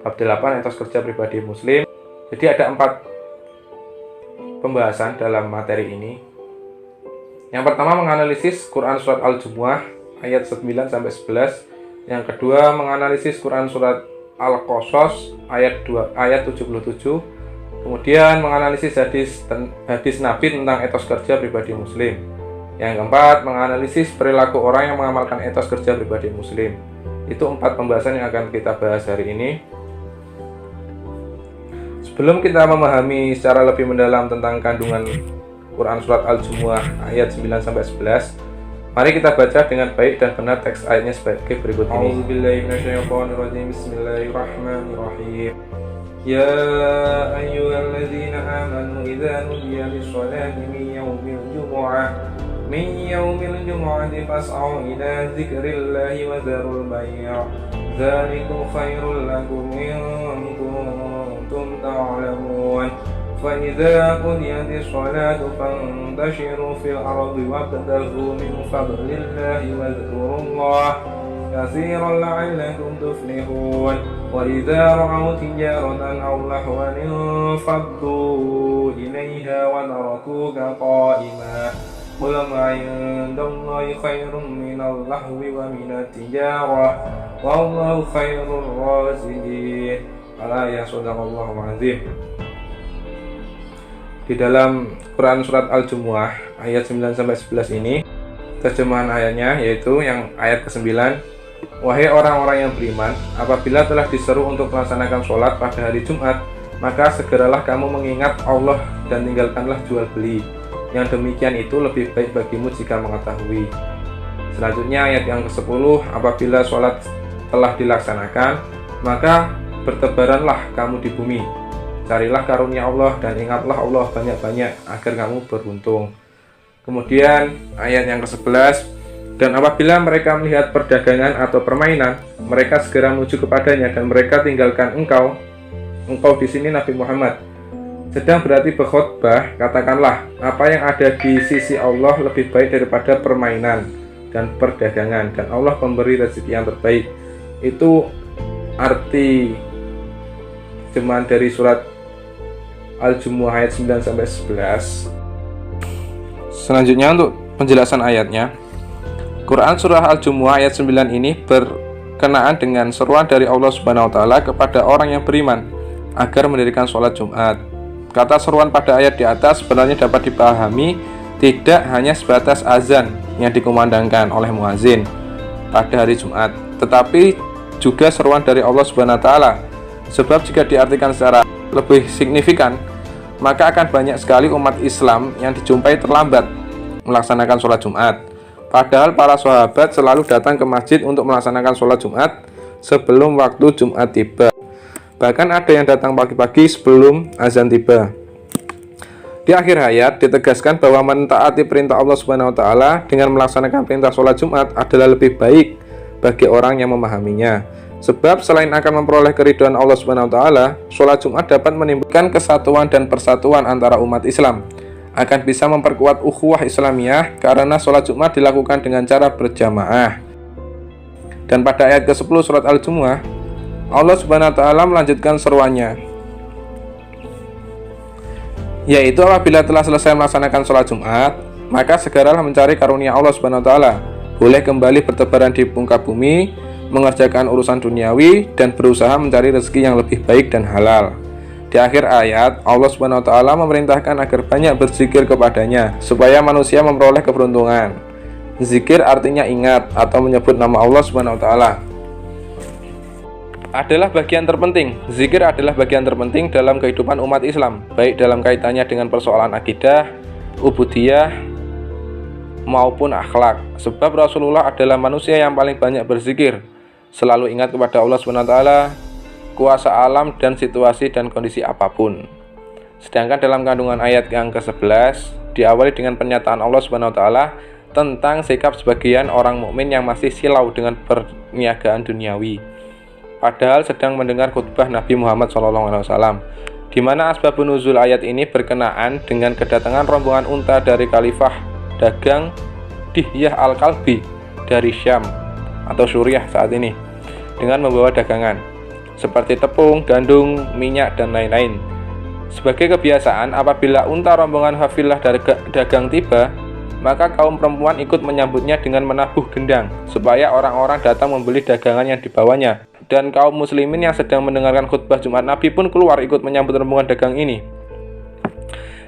Bab 8 etos kerja pribadi muslim. Jadi ada 4 pembahasan dalam materi ini. Yang pertama menganalisis Quran surat Al-Jumu'ah ayat 9 sampai 11. Yang kedua menganalisis Quran surat Al-Qasas ayat 77. Kemudian menganalisis hadis Nabi tentang etos kerja pribadi muslim. Yang keempat menganalisis perilaku orang yang mengamalkan etos kerja pribadi muslim. Itu 4 pembahasan yang akan kita bahas hari ini. Sebelum kita memahami secara lebih mendalam tentang kandungan Quran surat Al-Jumu'ah ayat 9 sampai 11, mari kita baca dengan baik dan benar teks ayatnya sebagai berikut ini. A'udzubillahiminasyaitonirrajim. Bismillahirrahmanirrahim. Ya ayyuhalladzina amanu idza nudiya lis-sholati min yaumil jumu'ati fas'au ila dzikrillahi wa dzarul bay'. Dzalikum khairul lakum in kuntum ta'lamun. فَإِذَا قُضِيَتِ الصَّلَاةُ فَانتَشِرُوا فِي الْأَرْضِ وَابْتَغُوا مِنْ فَضْلِ اللَّهِ وَاذْكُرُوا اللَّهَ كَثِيرًا لَعَلَّكُمْ تُفْلِحُونَ وَإِذَا رَأَوْا تِجَارَةً أَوْ لَهْوًا انفَضُّوا إِلَيْهَا وَتَرَكُوكَ قَائِمًا قُلْ مَا عِندَ اللَّهِ خَيْرٌ مِنَ اللَّهْوِ وَمِنَ التِّجَارَةِ وَاللَّهُ خَيْرُ الرَّازِقِينَ. Al-ayah sadaqallahu azim. Di dalam Quran surat Al-Jumu'ah ayat 9 sampai 11 ini, terjemahan ayatnya yaitu yang ayat ke-9. Wahai orang-orang yang beriman, apabila telah diseru untuk melaksanakan sholat pada hari Jumat, maka segeralah kamu mengingat Allah dan tinggalkanlah jual beli. Yang demikian itu lebih baik bagimu jika mengetahui. Selanjutnya ayat yang ke-10, apabila sholat telah dilaksanakan, maka bertebaranlah kamu di bumi. Carilah karunia Allah dan ingatlah Allah banyak-banyak agar kamu beruntung. Kemudian ayat yang ke-11, dan apabila mereka melihat perdagangan atau permainan, mereka segera menuju kepadanya dan mereka tinggalkan engkau di sini Nabi Muhammad, sedang berarti berkhutbah, katakanlah apa yang ada di sisi Allah lebih baik daripada permainan dan perdagangan, dan Allah pemberi rezeki yang terbaik. Itu arti terjemahan dari surat Al-Jumu'ah ayat 9 sampai 11. Selanjutnya untuk penjelasan ayatnya. Quran surah Al-Jumu'ah ayat 9 ini berkenaan dengan seruan dari Allah Subhanahu wa taala kepada orang yang beriman agar mendirikan sholat Jumat. Kata seruan pada ayat di atas sebenarnya dapat dipahami tidak hanya sebatas azan yang dikumandangkan oleh muazin pada hari Jumat, tetapi juga seruan dari Allah Subhanahu wa taala. Sebab jika diartikan secara lebih signifikan, maka akan banyak sekali umat Islam yang dijumpai terlambat melaksanakan sholat Jumat. Padahal para sahabat selalu datang ke masjid untuk melaksanakan sholat Jumat sebelum waktu Jumat tiba. Bahkan ada yang datang pagi-pagi sebelum azan tiba. Di akhir ayat ditegaskan bahwa mentaati perintah Allah Subhanahu wa taala dengan melaksanakan perintah sholat Jumat adalah lebih baik bagi orang yang memahaminya. Sebab selain akan memperoleh keridhaan Allah Subhanahu wa taala, sholat Jumat dapat menimbulkan kesatuan dan persatuan antara umat Islam. Akan bisa memperkuat ukhuwah Islamiyah karena sholat Jumat dilakukan dengan cara berjamaah. Dan pada ayat ke-10 surat Al-Jumu'ah, Allah Subhanahu wa taala melanjutkan seruannya, yaitu apabila telah selesai melaksanakan sholat Jumat, maka segeralah mencari karunia Allah Subhanahu wa taala. Boleh kembali bertebaran di muka bumi, mengerjakan urusan duniawi, dan berusaha mencari rezeki yang lebih baik dan halal. Di akhir ayat, Allah Subhanahu wa taala memerintahkan agar banyak berzikir kepadanya supaya manusia memperoleh keberuntungan. Zikir artinya ingat atau menyebut nama Allah Subhanahu wa taala. Zikir adalah bagian terpenting dalam kehidupan umat Islam, baik dalam kaitannya dengan persoalan akidah, ubudiyah, maupun akhlak. Sebab Rasulullah adalah manusia yang paling banyak berzikir, selalu ingat kepada Allah Subhanahu wa taala, kuasa alam dan situasi dan kondisi apapun. Sedangkan dalam kandungan ayat yang ke-11 diawali dengan pernyataan Allah Subhanahu wa taala tentang sikap sebagian orang mukmin yang masih silau dengan perniagaan duniawi, padahal sedang mendengar khutbah Nabi Muhammad SAW, di mana asbabun nuzul ayat ini berkenaan dengan kedatangan rombongan unta dari Khalifah dagang Dihyah Al-Kalbi dari Syam atau Suriah saat ini dengan membawa dagangan. seperti tepung, gandum, minyak, dan lain-lain. Sebagai kebiasaan, apabila unta rombongan kafilah dagang tiba, maka kaum perempuan ikut menyambutnya dengan menabuh gendang, supaya orang-orang datang membeli dagangan yang dibawanya. Dan kaum muslimin yang sedang mendengarkan khutbah Jumat Nabi pun keluar ikut menyambut rombongan dagang ini.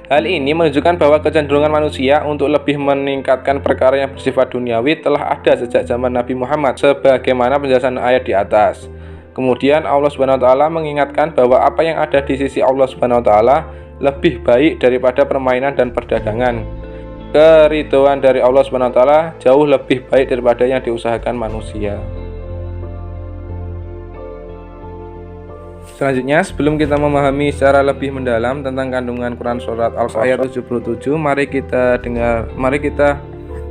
Hal ini menunjukkan bahwa kecenderungan manusia untuk lebih meningkatkan perkara yang bersifat duniawi telah ada sejak zaman Nabi Muhammad, sebagaimana penjelasan ayat di atas. Kemudian Allah Subhanahu wa taala mengingatkan bahwa apa yang ada di sisi Allah Subhanahu wa taala lebih baik daripada permainan dan perdagangan. Keridhaan dari Allah Subhanahu wa taala jauh lebih baik daripada yang diusahakan manusia. Selanjutnya, sebelum kita memahami secara lebih mendalam tentang kandungan Quran surat Al-Qasas ayat 77, mari kita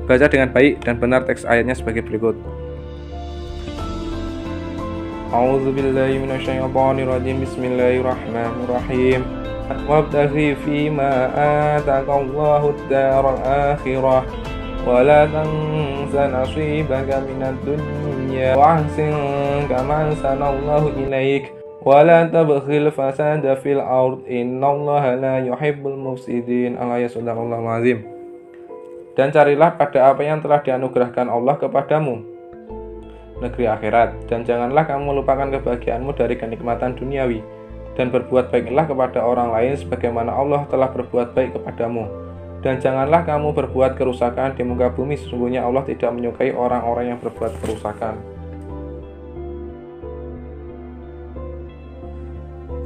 baca dengan baik dan benar teks ayatnya sebagai berikut. A'udzubillahi minasyaitonirrajim. Bismillahirrahmanirrahim. Wabtaghi fima ataqallahu ad-daral akhirah wa la tansa nasibaka minad dunya wa ahsin kama ahsanallahu ilaik wa la tabghil fasada fil ard innallaha la yuhibbul mufsidin. Al-ayat sadaqallahul azim. Dan carilah pada apa yang telah dianugerahkan Allah kepadamu, negeri akhirat, dan janganlah kamu melupakan kebahagiaanmu dari kenikmatan duniawi, dan berbuat baiklah kepada orang lain sebagaimana Allah telah berbuat baik kepadamu. Dan janganlah kamu berbuat kerusakan di muka bumi, sesungguhnya Allah tidak menyukai orang-orang yang berbuat kerusakan.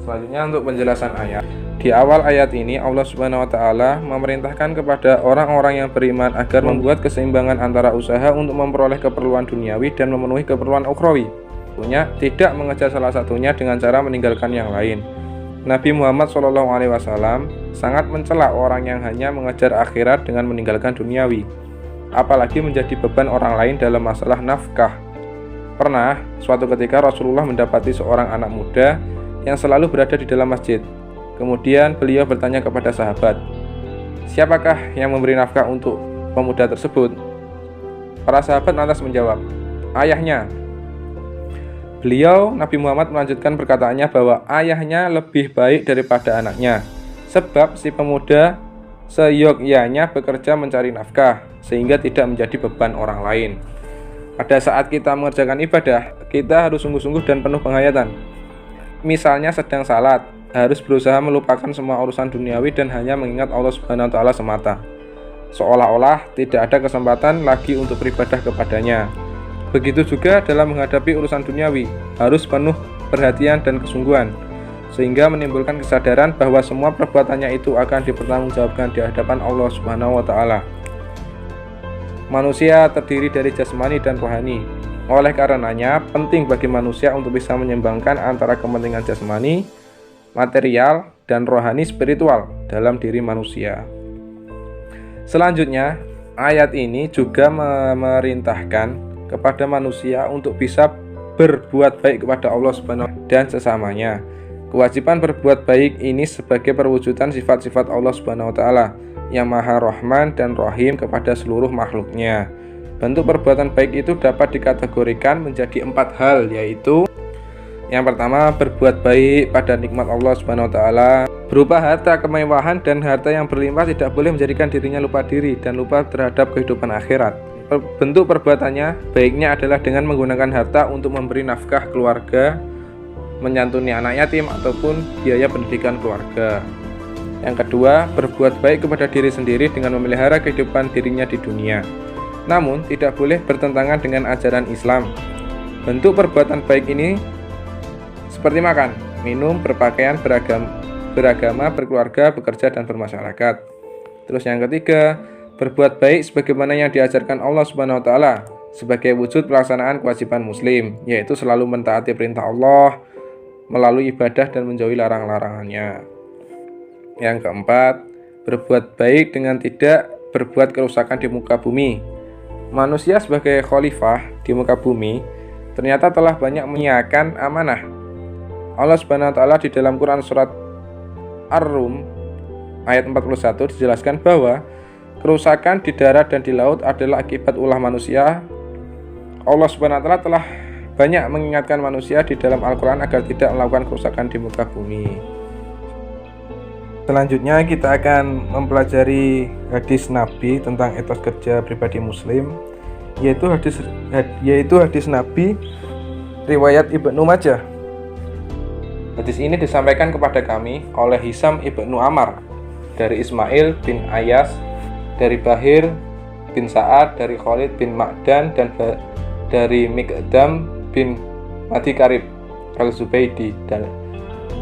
Selanjutnya untuk penjelasan ayat. Di awal ayat ini Allah Subhanahu wa taala memerintahkan kepada orang-orang yang beriman agar membuat keseimbangan antara usaha untuk memperoleh keperluan duniawi dan memenuhi keperluan ukhrawi. Tentunya tidak mengejar salah satunya dengan cara meninggalkan yang lain. Nabi Muhammad SAW sangat mencela orang yang hanya mengejar akhirat dengan meninggalkan duniawi, apalagi menjadi beban orang lain dalam masalah nafkah. Pernah suatu ketika Rasulullah mendapati seorang anak muda yang selalu berada di dalam masjid. Kemudian beliau bertanya kepada sahabat, "Siapakah yang memberi nafkah untuk pemuda tersebut?" Para sahabat lantas menjawab, "Ayahnya." Beliau, Nabi Muhammad, melanjutkan perkataannya bahwa ayahnya lebih baik daripada anaknya, sebab si pemuda seyogyanya bekerja mencari nafkah, sehingga tidak menjadi beban orang lain. Pada saat kita mengerjakan ibadah, kita harus sungguh-sungguh dan penuh penghayatan. Misalnya sedang salat, harus berusaha melupakan semua urusan duniawi dan hanya mengingat Allah Subhanahu wa taala semata, seolah-olah tidak ada kesempatan lagi untuk beribadah kepadanya. Begitu juga dalam menghadapi urusan duniawi, harus penuh perhatian dan kesungguhan, sehingga menimbulkan kesadaran bahwa semua perbuatannya itu akan dipertanggungjawabkan di hadapan Allah Subhanahu wa taala. Manusia terdiri dari jasmani dan rohani. Oleh karenanya, penting bagi manusia untuk bisa menyeimbangkan antara kepentingan jasmani, material, dan rohani spiritual dalam diri manusia. Selanjutnya, ayat ini juga memerintahkan kepada manusia untuk bisa berbuat baik kepada Allah Subhanahu wa taala dan sesamanya. Kewajiban berbuat baik ini sebagai perwujudan sifat-sifat Allah Subhanahu wa taala yang Maha Rahman dan Rahim kepada seluruh makhluknya. Bentuk perbuatan baik itu dapat dikategorikan menjadi 4 hal, yaitu yang pertama, berbuat baik pada nikmat Allah Subhanahu wa taala berupa harta, kemewahan, dan harta yang berlimpah tidak boleh menjadikan dirinya lupa diri dan lupa terhadap kehidupan akhirat. Bentuk perbuatannya baiknya adalah dengan menggunakan harta untuk memberi nafkah keluarga, menyantuni anak yatim, ataupun biaya pendidikan keluarga. Yang kedua, berbuat baik kepada diri sendiri dengan memelihara kehidupan dirinya di dunia, namun tidak boleh bertentangan dengan ajaran Islam. Bentuk perbuatan baik ini seperti makan, minum, berpakaian, beragama, berkeluarga, bekerja, dan bermasyarakat. Terus yang ketiga, berbuat baik sebagaimana yang diajarkan Allah Subhanahu wa taala sebagai wujud pelaksanaan kewajiban muslim, yaitu selalu mentaati perintah Allah melalui ibadah dan menjauhi larang-larangannya. Yang keempat, berbuat baik dengan tidak berbuat kerusakan di muka bumi. Manusia sebagai khalifah di muka bumi ternyata telah banyak menyiapkan amanah. Allah Subhanahu wa taala di dalam Quran surat Ar-Rum ayat 41 dijelaskan bahwa kerusakan di darat dan di laut adalah akibat ulah manusia. Allah Subhanahu wa taala telah banyak mengingatkan manusia di dalam Al-Quran agar tidak melakukan kerusakan di muka bumi. Selanjutnya kita akan mempelajari hadis Nabi tentang etos kerja pribadi Muslim, yaitu hadis Nabi riwayat Ibnu Majah. Hadis ini disampaikan kepada kami oleh Hisam ibnu Amar dari Ismail bin Ayas, dari Bahir bin Sa'ad, dari Khalid bin Ma'dan, dan dari Miqdam bin Madi Karib al-Zubaydi, dan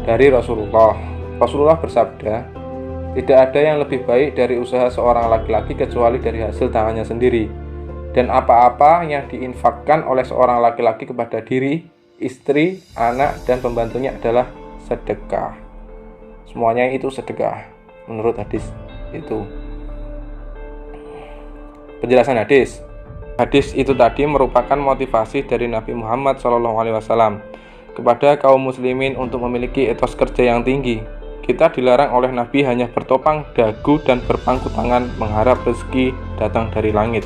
dari Rasulullah bersabda, tidak ada yang lebih baik dari usaha seorang laki-laki kecuali dari hasil tangannya sendiri, dan apa-apa yang diinfakkan oleh seorang laki-laki kepada diri, istri, anak, dan pembantunya adalah sedekah. Semuanya itu sedekah menurut hadis itu. Penjelasan hadis. Hadis itu tadi merupakan motivasi dari Nabi Muhammad SAW kepada kaum muslimin untuk memiliki etos kerja yang tinggi. Kita dilarang oleh Nabi hanya bertopang dagu dan berpangku tangan mengharap rezeki datang dari langit.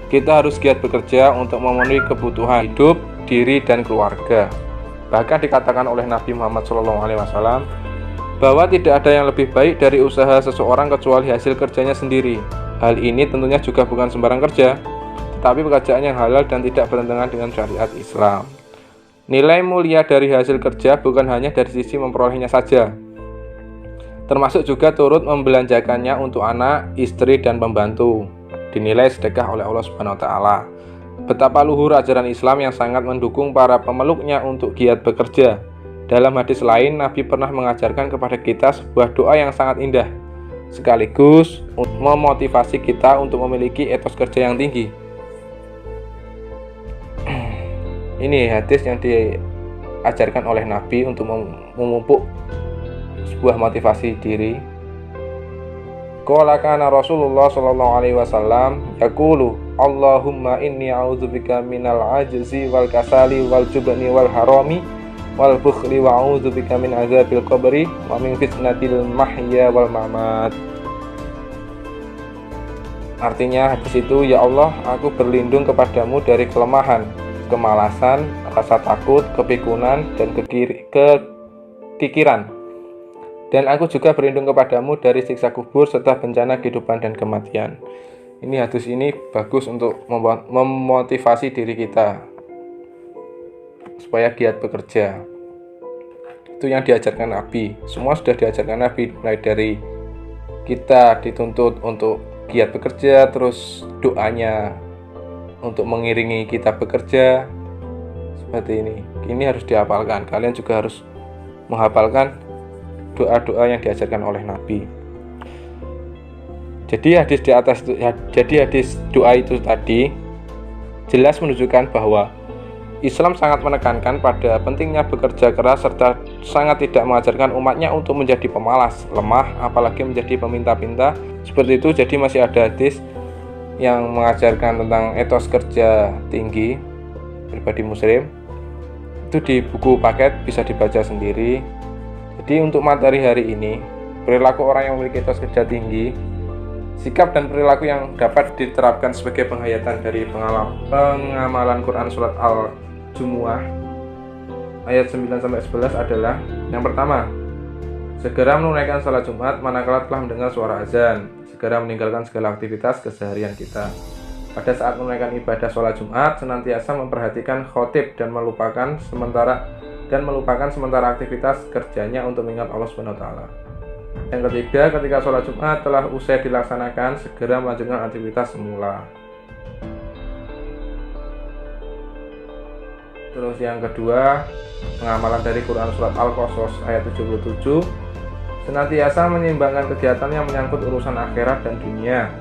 Kita harus giat bekerja untuk memenuhi kebutuhan hidup, diri, dan keluarga. Bahkan dikatakan oleh Nabi Muhammad SAW bahwa tidak ada yang lebih baik dari usaha seseorang kecuali hasil kerjanya sendiri. Hal ini tentunya juga bukan sembarang kerja, tetapi pekerjaan yang halal dan tidak bertentangan dengan syariat Islam. Nilai mulia dari hasil kerja bukan hanya dari sisi memperolehnya saja, termasuk juga turut membelanjakannya untuk anak, istri, dan pembantu. Dinilai sedekah oleh Allah Subhanahu wa taala. Betapa luhur ajaran Islam yang sangat mendukung para pemeluknya untuk giat bekerja. Dalam hadis lain, Nabi pernah mengajarkan kepada kita sebuah doa yang sangat indah, sekaligus memotivasi kita untuk memiliki etos kerja yang tinggi. Ini hadis yang diajarkan oleh Nabi untuk memupuk sebuah motivasi diri. Qala kana Rasulullah sallallahu alaihi wasallam yaqulu Allahumma inni a'udzubika minal ajzi wal kasali wal jubni wal harami wal bukhli wa a'udzubika min azabil qabri wa min fitnatil mahya wal mamat. Artinya hadis itu, ya Allah, aku berlindung kepadamu dari kelemahan, kemalasan, rasa takut, kepikunan, dan kekikiran. Dan aku juga berlindung kepadamu dari siksa kubur serta bencana kehidupan dan kematian. Ini hadis ini bagus untuk memotivasi diri kita supaya giat bekerja. Itu yang diajarkan Nabi. Semua sudah diajarkan Nabi, mulai dari kita dituntut untuk giat bekerja, terus doanya untuk mengiringi kita bekerja seperti ini. Ini harus dihafalkan. Kalian juga harus menghafalkan doa-doa yang diajarkan oleh Nabi. Jadi hadis doa itu tadi jelas menunjukkan bahwa Islam sangat menekankan pada pentingnya bekerja keras serta sangat tidak mengajarkan umatnya untuk menjadi pemalas, lemah, apalagi menjadi peminta-pinta. Seperti itu, jadi masih ada hadis yang mengajarkan tentang etos kerja tinggi pribadi Muslim. Itu di buku paket, bisa dibaca sendiri. Jadi untuk materi hari ini, perilaku orang yang memiliki etos kerja tinggi, sikap dan perilaku yang dapat diterapkan sebagai penghayatan dari pengamalan Quran Surat Al-Jumu'ah ayat 9-11 adalah: yang pertama, segera menunaikan salat Jumat manakala telah mendengar suara azan, segera meninggalkan segala aktivitas keseharian kita. Pada saat menunaikan ibadah sholat Jumat, senantiasa memperhatikan khotib dan melupakan sementara aktivitas kerjanya untuk mengingat Allah Subhanahu wa taala. Yang ketiga, ketika sholat Jumat telah usai dilaksanakan, segera melanjutkan aktivitas semula. Terus yang kedua, pengamalan dari Quran Surat Al-Qasas ayat 77, senantiasa menyeimbangkan kegiatan yang menyangkut urusan akhirat dan dunia.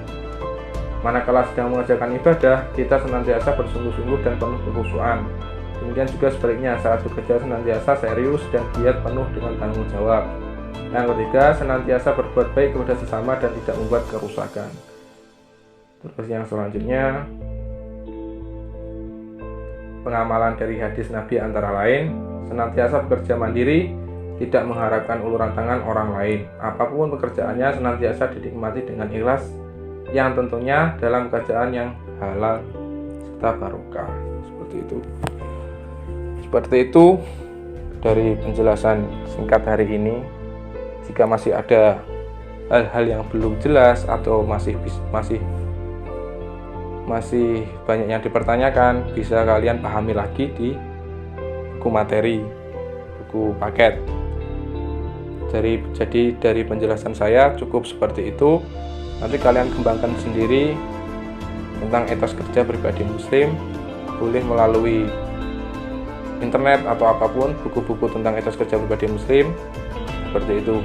Manakala sedang mengerjakan ibadah, kita senantiasa bersungguh-sungguh dan penuh kekhusyuan. Demikian juga sebaliknya, saat bekerja senantiasa serius dan giat penuh dengan tanggung jawab. Yang ketiga, senantiasa berbuat baik kepada sesama dan tidak membuat kerusakan. Terus yang selanjutnya, pengamalan dari hadis Nabi antara lain, senantiasa bekerja mandiri, tidak mengharapkan uluran tangan orang lain. Apapun pekerjaannya senantiasa dinikmati dengan ikhlas, yang tentunya dalam pekerjaan yang halal serta barokah. Seperti itu. Seperti itu dari penjelasan singkat hari ini. Jika masih ada hal-hal yang belum jelas atau masih banyak yang dipertanyakan, bisa kalian pahami lagi di buku materi, buku paket. Jadi dari penjelasan saya cukup seperti itu. Nanti kalian kembangkan sendiri tentang etos kerja pribadi muslim, boleh melalui internet atau apapun, buku-buku tentang etos kerja pribadi muslim, seperti itu.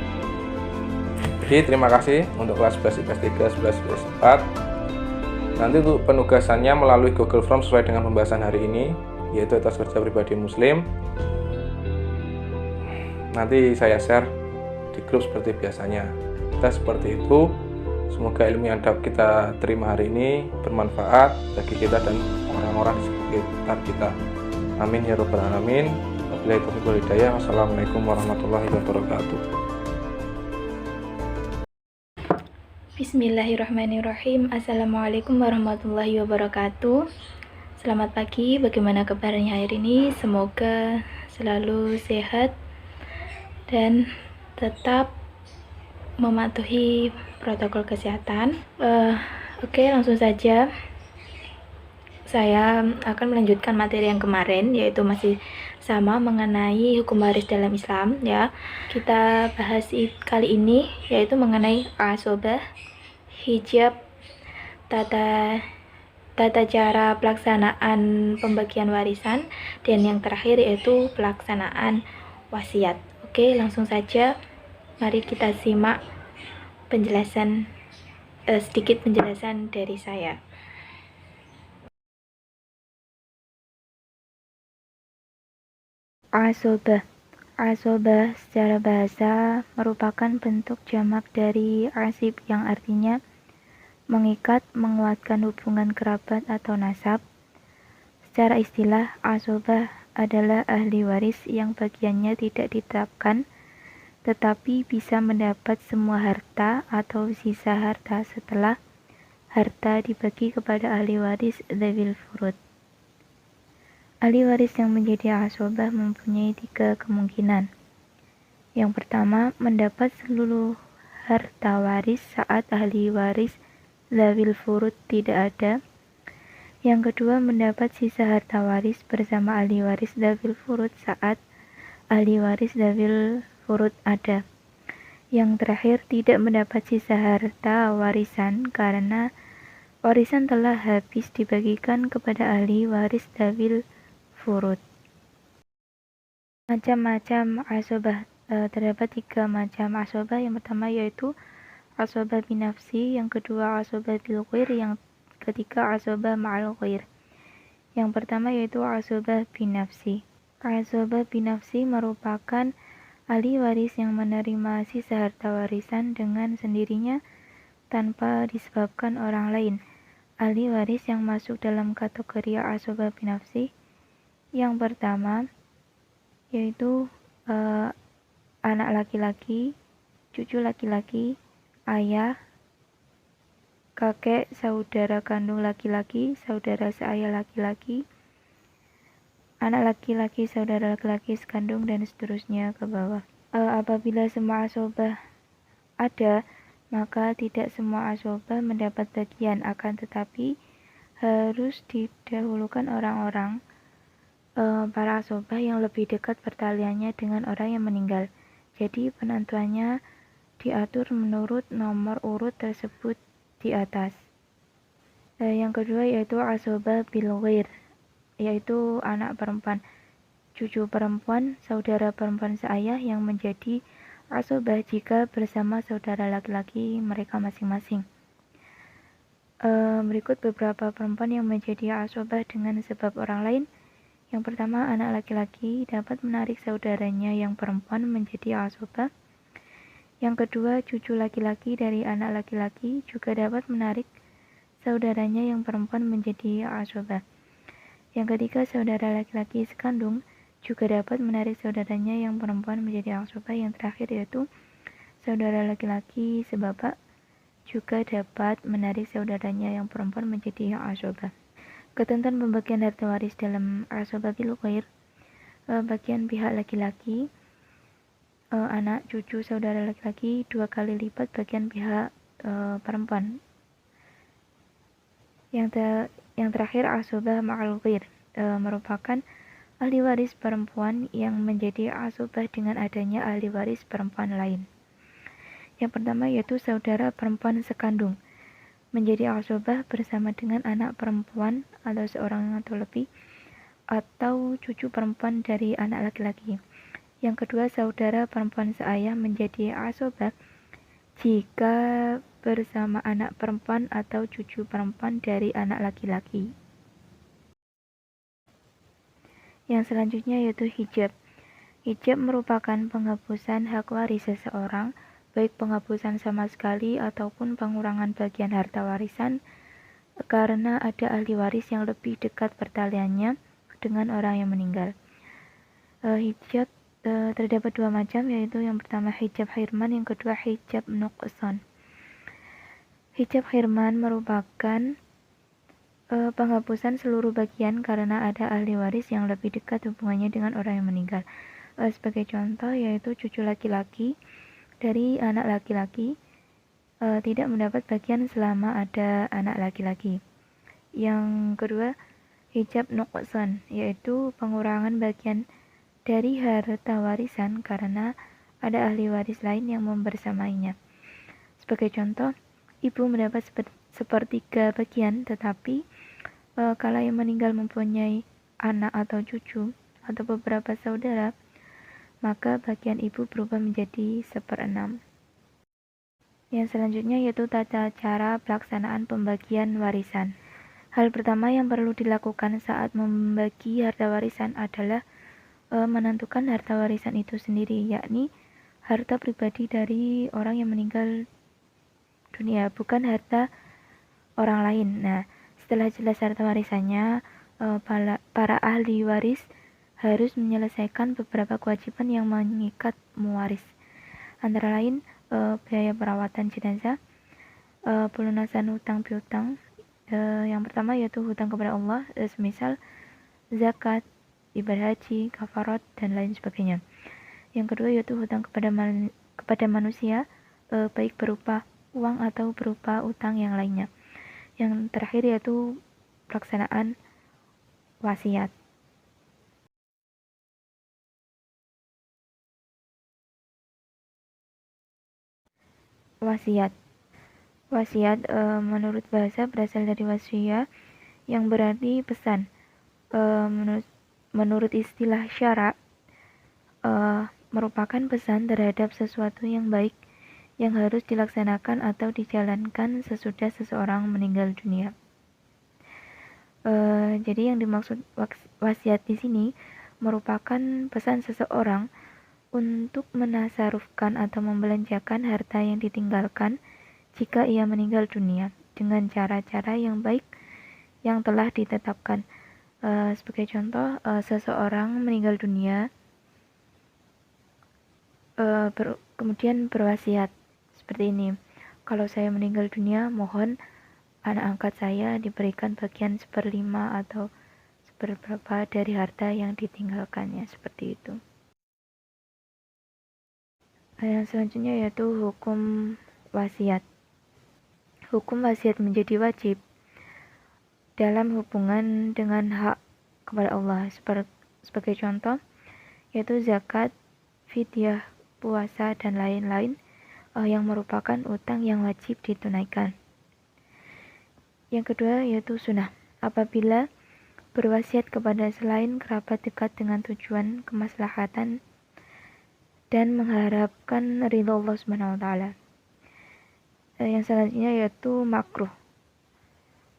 Jadi terima kasih untuk kelas 11 IPS 3, 11 IPS 4. Nanti untuk penugasannya melalui Google Form sesuai dengan pembahasan hari ini, yaitu etos kerja pribadi muslim. Nanti saya share di grup seperti biasanya. Kita seperti itu. Semoga ilmu yang dapat kita terima hari ini bermanfaat bagi kita dan orang-orang di sekitar kita. Amin ya rabbal alamin. Wabillahi taufiq wal hidayah. Wassalamualaikum warahmatullahi wabarakatuh. Bismillahirrahmanirrahim. Assalamualaikum warahmatullahi wabarakatuh. Selamat pagi, bagaimana kabarnya hari ini? Semoga selalu sehat dan tetap mematuhi protokol kesehatan. Oke, langsung saja. Saya akan melanjutkan materi yang kemarin, yaitu masih sama mengenai hukum waris dalam Islam ya. Kita bahas kali ini yaitu mengenai asobah, hijab, tata cara pelaksanaan pembagian warisan, dan yang terakhir yaitu pelaksanaan wasiat. Oke, langsung saja. Mari kita simak sedikit penjelasan dari saya. Asobah secara bahasa merupakan bentuk jamak dari asib yang artinya mengikat, menguatkan hubungan kerabat atau nasab. Secara istilah, asobah adalah ahli waris yang bagiannya tidak ditetapkan, tetapi bisa mendapat semua harta atau sisa harta setelah harta dibagi kepada ahli waris dzawil furud. Ahli waris yang menjadi asobah mempunyai 3 kemungkinan. Yang pertama, mendapat seluruh harta waris saat ahli waris dzawil furud tidak ada. Yang kedua, mendapat sisa harta waris bersama ahli waris dzawil furud saat ahli waris dzawil furud ada. Yang terakhir, tidak mendapat sisa harta warisan karena warisan telah habis dibagikan kepada ahli waris dzawil furud. Macam-macam asobah, terdapat 3 macam asobah. Yang pertama yaitu asobah binafsi, yang kedua asobah bil ghair, yang ketiga asobah ma'al ghair. Yang pertama yaitu asobah binafsi. Asobah binafsi merupakan ahli waris yang menerima sisa harta warisan dengan sendirinya tanpa disebabkan orang lain. Ahli waris yang masuk dalam kategori asobah binafsi yang pertama yaitu anak laki-laki, cucu laki-laki, ayah, kakek, saudara kandung laki-laki, saudara seayah laki-laki, anak laki-laki, saudara laki-laki sekandung, dan seterusnya ke bawah. Apabila semua asobah ada, maka tidak semua asobah mendapat bagian, akan tetapi harus didahulukan orang-orang para asobah yang lebih dekat pertaliannya dengan orang yang meninggal. Jadi penentuannya diatur menurut nomor urut tersebut di atas. Yang kedua yaitu asobah bil ghair, yaitu anak perempuan, cucu perempuan, saudara perempuan seayah yang menjadi asobah jika bersama saudara laki-laki mereka masing-masing. Berikut beberapa perempuan yang menjadi asobah dengan sebab orang lain. Yang pertama, anak laki-laki dapat menarik saudaranya yang perempuan menjadi asobah. Yang kedua, cucu laki-laki dari anak laki-laki juga dapat menarik saudaranya yang perempuan menjadi asobah. Yang ketiga, saudara laki-laki sekandung juga dapat menarik saudaranya yang perempuan menjadi asobah. Yang terakhir yaitu saudara laki-laki sebapak juga dapat menarik saudaranya yang perempuan menjadi asobah. Ketentuan pembagian harta waris dalam asobah bil ghair. bagian pihak laki-laki, anak, cucu, saudara laki-laki 2 kali lipat bagian pihak perempuan. Yang terakhir asubah ma'al ghir, merupakan ahli waris perempuan yang menjadi asubah dengan adanya ahli waris perempuan lain. Yang pertama yaitu saudara perempuan sekandung, menjadi asubah bersama dengan anak perempuan atau seorang atau lebih, atau cucu perempuan dari anak laki-laki. Yang kedua, saudara perempuan seayah menjadi asubah jika bersama anak perempuan atau cucu perempuan dari anak laki-laki. Yang selanjutnya yaitu hijab. Hijab merupakan penghapusan hak waris seseorang, baik penghapusan sama sekali ataupun pengurangan bagian harta warisan karena ada ahli waris yang lebih dekat pertaliannya dengan orang yang meninggal. Hijab terdapat 2 macam, yaitu yang pertama hijab hirman, yang kedua hijab nuqsan. Hijab hirman merupakan penghapusan seluruh bagian karena ada ahli waris yang lebih dekat hubungannya dengan orang yang meninggal. Sebagai contoh yaitu cucu laki-laki dari anak laki-laki tidak mendapat bagian selama ada anak laki-laki. Yang kedua, hijab nuqsan, yaitu pengurangan bagian dari harta warisan karena ada ahli waris lain yang membersamainya. Sebagai contoh, ibu mendapat sepertiga bagian, tetapi kala yang meninggal mempunyai anak atau cucu atau beberapa saudara, maka bagian ibu berubah menjadi 1/6. Yang selanjutnya yaitu tata cara pelaksanaan pembagian warisan. Hal pertama yang perlu dilakukan saat membagi harta warisan adalah menentukan harta warisan itu sendiri, yakni harta pribadi dari orang yang meninggal dunia, bukan harta orang lain. Nah, setelah jelas harta warisannya, para ahli waris harus menyelesaikan beberapa kewajiban yang mengikat mewaris, antara lain biaya perawatan jenazah, pelunasan hutang piutang. Yang pertama yaitu hutang kepada Allah, semisal zakat, ibadah haji, kafarat, dan lain sebagainya. Yang kedua yaitu hutang kepada manusia, baik berupa uang atau berupa utang yang lainnya. Yang terakhir yaitu pelaksanaan wasiat. Wasiat menurut bahasa berasal dari wasiyah yang berarti pesan. Menurut istilah syara, merupakan pesan terhadap sesuatu yang baik yang harus dilaksanakan atau dijalankan sesudah seseorang meninggal dunia. Jadi yang dimaksud wasiat di sini merupakan pesan seseorang untuk menasarufkan atau membelanjakan harta yang ditinggalkan jika ia meninggal dunia dengan cara-cara yang baik yang telah ditetapkan. Sebagai contoh, seseorang meninggal dunia kemudian berwasiat seperti ini: kalau saya meninggal dunia, mohon anak angkat saya diberikan bagian 1/5 atau seberapa dari harta yang ditinggalkannya, seperti itu. Yang selanjutnya yaitu hukum wasiat. Hukum wasiat menjadi wajib dalam hubungan dengan hak kepada Allah, sebagai contoh yaitu zakat, fidyah, puasa, dan lain-lain yang merupakan utang yang wajib ditunaikan. Yang kedua yaitu sunnah, apabila berwasiat kepada selain kerabat dekat dengan tujuan kemaslahatan dan mengharapkan ridho Allah SWT. Yang selanjutnya yaitu makruh.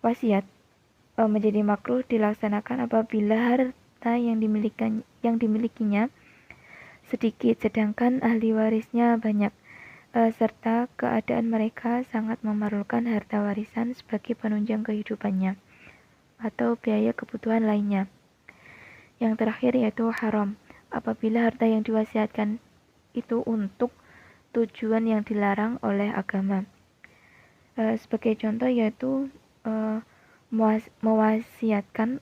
Wasiat menjadi makruh dilaksanakan apabila harta yang dimilikinya sedikit sedangkan ahli warisnya banyak, serta keadaan mereka sangat memerlukan harta warisan sebagai penunjang kehidupannya atau biaya kebutuhan lainnya. Yang terakhir yaitu haram, apabila harta yang diwasiatkan itu untuk tujuan yang dilarang oleh agama. Sebagai contoh yaitu mewasiatkan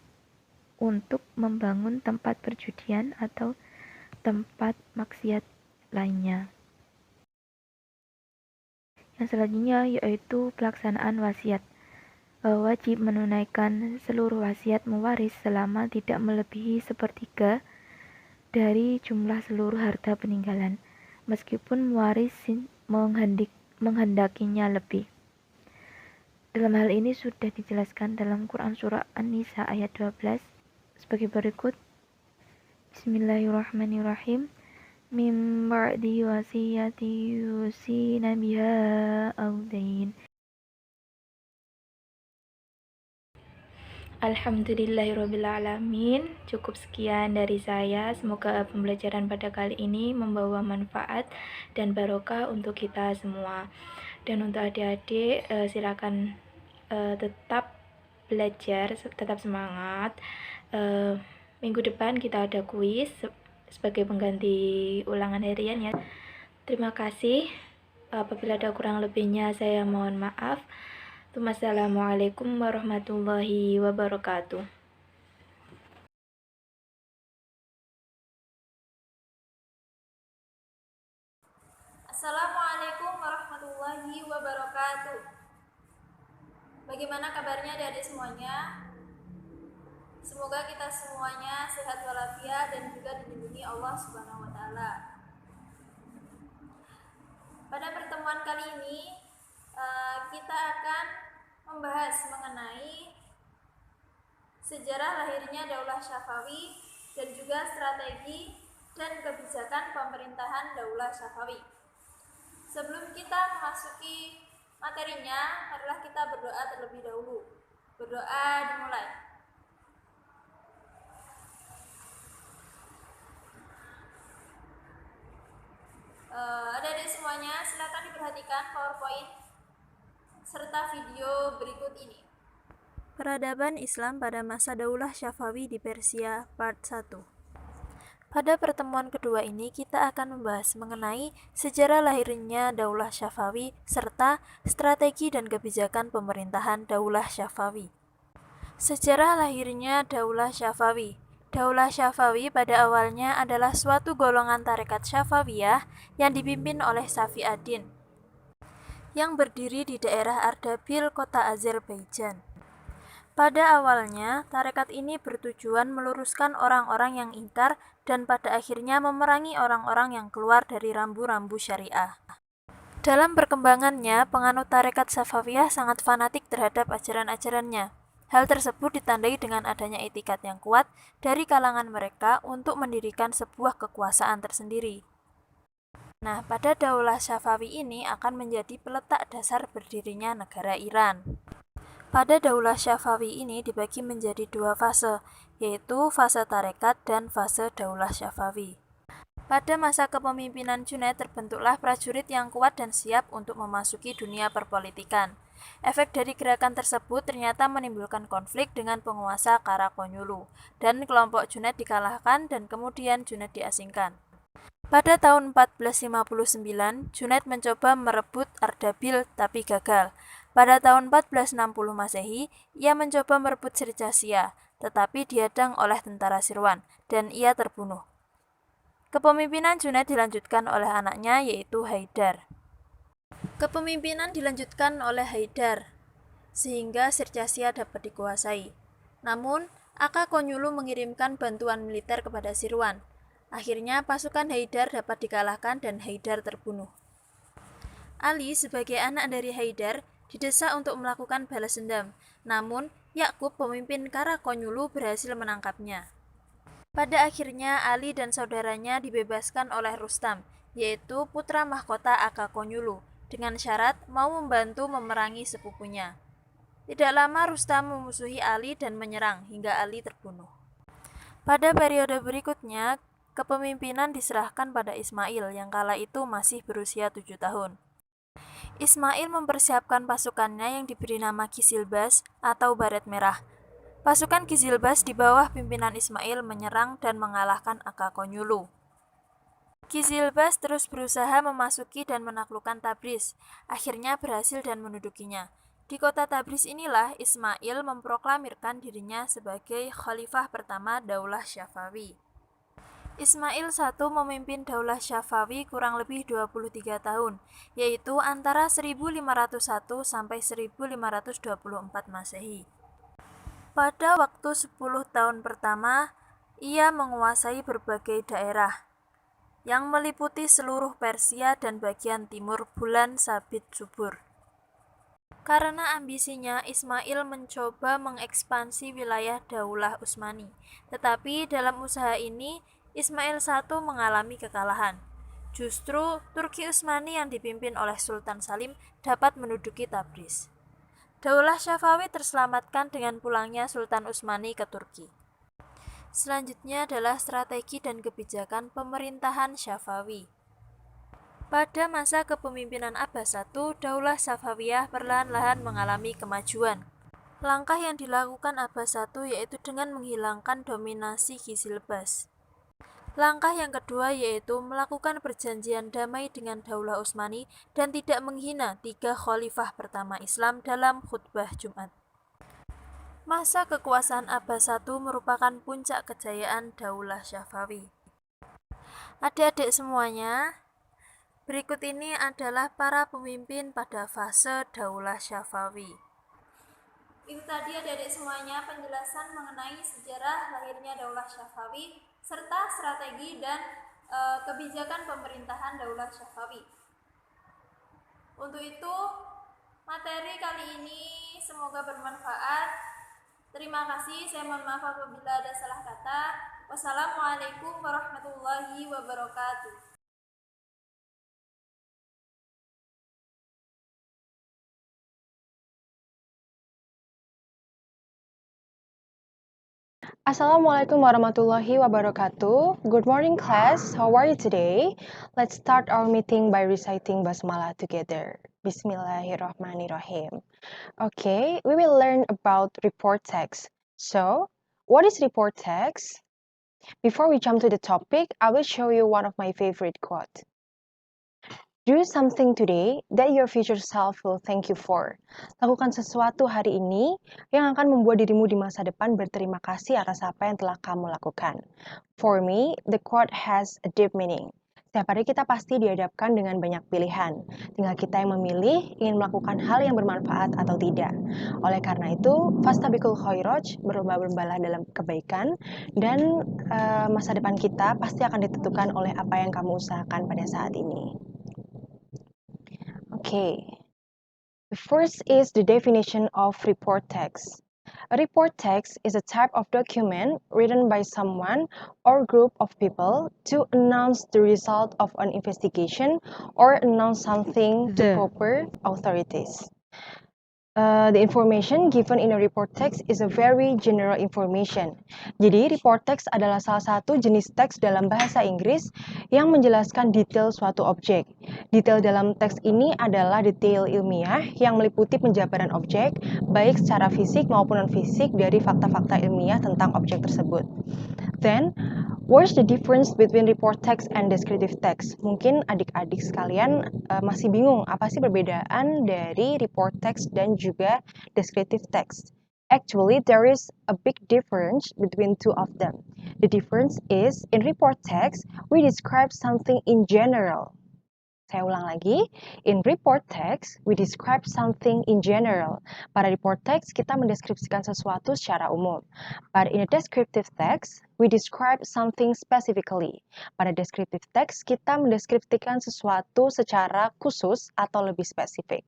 untuk membangun tempat perjudian atau tempat maksiat lainnya. Yang selanjutnya yaitu pelaksanaan wasiat. Wajib menunaikan seluruh wasiat mewaris selama tidak melebihi sepertiga dari jumlah seluruh harta peninggalan, meskipun mewaris menghendakinya lebih. Dalam hal ini sudah dijelaskan dalam Quran Surah An-Nisa ayat 12 sebagai berikut. Bismillahirrahmanirrahim. Min ba'di wasiyati yusina biha aw dain. Alhamdulillahirrabbilalamin. Cukup sekian dari saya. Semoga pembelajaran pada kali ini membawa manfaat dan barokah untuk kita semua. Dan untuk adik-adik, silakan tetap belajar, tetap semangat. Minggu depan kita ada kuis sebagai pengganti ulangan harian ya. Terima kasih. Apabila ada kurang lebihnya saya mohon maaf. Wassalamualaikum warahmatullahi wabarakatuh. Assalamualaikum warahmatullahi wabarakatuh. Bagaimana kabarnya adik-adik semuanya? Semoga kita semuanya sehat walafiat dan juga dilindungi Allah Subhanahu wa taala. Pada pertemuan kali ini kita akan membahas mengenai sejarah lahirnya Daulah Syafawi dan juga strategi dan kebijakan pemerintahan Daulah Syafawi. Sebelum kita memasuki materinya, marilah kita berdoa terlebih dahulu. Berdoa dimulai. Adik-adik semuanya, silakan diperhatikan PowerPoint serta video berikut ini. Peradaban Islam pada masa Daulah Syafawi di Persia, Part 1. Pada pertemuan kedua ini, kita akan membahas mengenai sejarah lahirnya Daulah Syafawi serta strategi dan kebijakan pemerintahan Daulah Syafawi. Sejarah lahirnya Daulah Syafawi. Daulah Syafawi pada awalnya adalah suatu golongan tarekat Syafawiyah yang dipimpin oleh Safi'ad-Din, yang berdiri di daerah Ardabil, kota Azerbaijan. Pada awalnya, tarekat ini bertujuan meluruskan orang-orang yang ingkar dan pada akhirnya memerangi orang-orang yang keluar dari rambu-rambu syariah. Dalam perkembangannya, penganut tarekat Syafawiyah sangat fanatik terhadap ajaran-ajarannya. Hal tersebut ditandai dengan adanya etikat yang kuat dari kalangan mereka untuk mendirikan sebuah kekuasaan tersendiri. Nah, pada Daulah Syafawi ini akan menjadi peletak dasar berdirinya negara Iran. Pada Daulah Syafawi ini dibagi menjadi dua fase, yaitu fase tarekat dan fase Daulah Syafawi. Pada masa kepemimpinan Junaid terbentuklah prajurit yang kuat dan siap untuk memasuki dunia perpolitikan. Efek dari gerakan tersebut ternyata menimbulkan konflik dengan penguasa Karakonyulu, dan kelompok Junaid dikalahkan dan kemudian Junaid diasingkan. Pada tahun 1459, Junaid mencoba merebut Ardabil tapi gagal. Pada tahun 1460 Masehi, ia mencoba merebut Sircasia, tetapi dihadang oleh tentara Sirwan, dan ia terbunuh. Kepemimpinan Junaid dilanjutkan oleh anaknya yaitu Haidar. Sehingga Sircasia dapat dikuasai. Namun, Aka Konyulu mengirimkan bantuan militer kepada Sirwan. Akhirnya pasukan Haidar dapat dikalahkan dan Haidar terbunuh. Ali sebagai anak dari Haidar didesak untuk melakukan balas dendam. Namun, Yakub pemimpin Karakonyulu berhasil menangkapnya. Pada akhirnya Ali dan saudaranya dibebaskan oleh Rustam, yaitu putra mahkota Aka Konyulu, dengan syarat mau membantu memerangi sepupunya. Tidak lama Rustam memusuhi Ali dan menyerang hingga Ali terbunuh. Pada periode berikutnya, kepemimpinan diserahkan pada Ismail yang kala itu masih berusia 7 tahun. Ismail mempersiapkan pasukannya yang diberi nama Kisilbas atau Baret Merah. Pasukan Kisilbas di bawah pimpinan Ismail menyerang dan mengalahkan Aka Konyulu. Kisilbas terus berusaha memasuki dan menaklukkan Tabriz, akhirnya berhasil dan mendudukinya. Di kota Tabriz inilah Ismail memproklamirkan dirinya sebagai khalifah pertama Daulah Syafawi. Ismail I memimpin Daulah Syafawi kurang lebih 23 tahun, yaitu antara 1501 sampai 1524 Masehi. Pada waktu 10 tahun pertama, ia menguasai berbagai daerah, yang meliputi seluruh Persia dan bagian timur Bulan Sabit Subur. Karena ambisinya, Ismail mencoba mengekspansi wilayah Daulah Utsmani. Tetapi dalam usaha ini, Ismail I mengalami kekalahan. Justru Turki Utsmani yang dipimpin oleh Sultan Salim dapat menduduki Tabriz. Daulah Syafawi terselamatkan dengan pulangnya Sultan Utsmani ke Turki. Selanjutnya adalah strategi dan kebijakan pemerintahan Syafawi. Pada masa kepemimpinan Abbas I, Daulah Safawiyah perlahan-lahan mengalami kemajuan. Langkah yang dilakukan Abbas I yaitu dengan menghilangkan dominasi Gizi Lebas. Langkah yang kedua yaitu melakukan perjanjian damai dengan Daulah Utsmani dan tidak menghina 3 khalifah pertama Islam dalam khutbah Jumat. Masa kekuasaan Abbas I merupakan puncak kejayaan Daulah Syafawi. Adik-adik semuanya, berikut ini adalah para pemimpin pada fase Daulah Syafawi. Itu tadi adik-adik semuanya penjelasan mengenai sejarah lahirnya Daulah Syafawi serta strategi dan kebijakan pemerintahan Daulah Syafawi. Untuk itu, materi kali ini semoga bermanfaat. Terima kasih, saya mohon maaf apabila ada salah kata. Wassalamualaikum warahmatullahi wabarakatuh. Assalamualaikum warahmatullahi wabarakatuh. Good morning, class. How are you today? Let's start our meeting by reciting Basmalah together. Bismillahirrahmanirrahim. Okay, we will learn about report text. So, what is report text? Before we jump to the topic, I will show you one of my favorite quotes. Do something today that your future self will thank you for. Lakukan sesuatu hari ini yang akan membuat dirimu di masa depan berterima kasih atas apa yang telah kamu lakukan. For me, the quote has a deep meaning. Setiap hari kita pasti dihadapkan dengan banyak pilihan. Tinggal kita yang memilih ingin melakukan hal yang bermanfaat atau tidak. Oleh karena itu, fastabiqul khairat, berlomba-lombalah dalam kebaikan, dan masa depan kita pasti akan ditentukan oleh apa yang kamu usahakan pada saat ini. Okay, the first is the definition of report text. A report text is a type of document written by someone or group of people to announce the result of an investigation or announce something to proper authorities. The information given in a report text is a very general information. Jadi, report text adalah salah satu jenis teks dalam bahasa Inggris yang menjelaskan detail suatu objek. Detail dalam teks ini adalah detail ilmiah yang meliputi penjabaran objek, baik secara fisik maupun non-fisik dari fakta-fakta ilmiah tentang objek tersebut. Then, what's the difference between report text and descriptive text? Mungkin adik-adik sekalian masih bingung apa sih perbedaan dari report text dan juga descriptive text. Actually, there is a big difference between two of them. The difference is, in report text, we describe something in general. Saya ulang lagi, in report text, we describe something in general. Pada report text, kita mendeskripsikan sesuatu secara umum. But in a descriptive text, we describe something specifically. Pada descriptive text, kita mendeskripsikan sesuatu secara khusus atau lebih spesifik.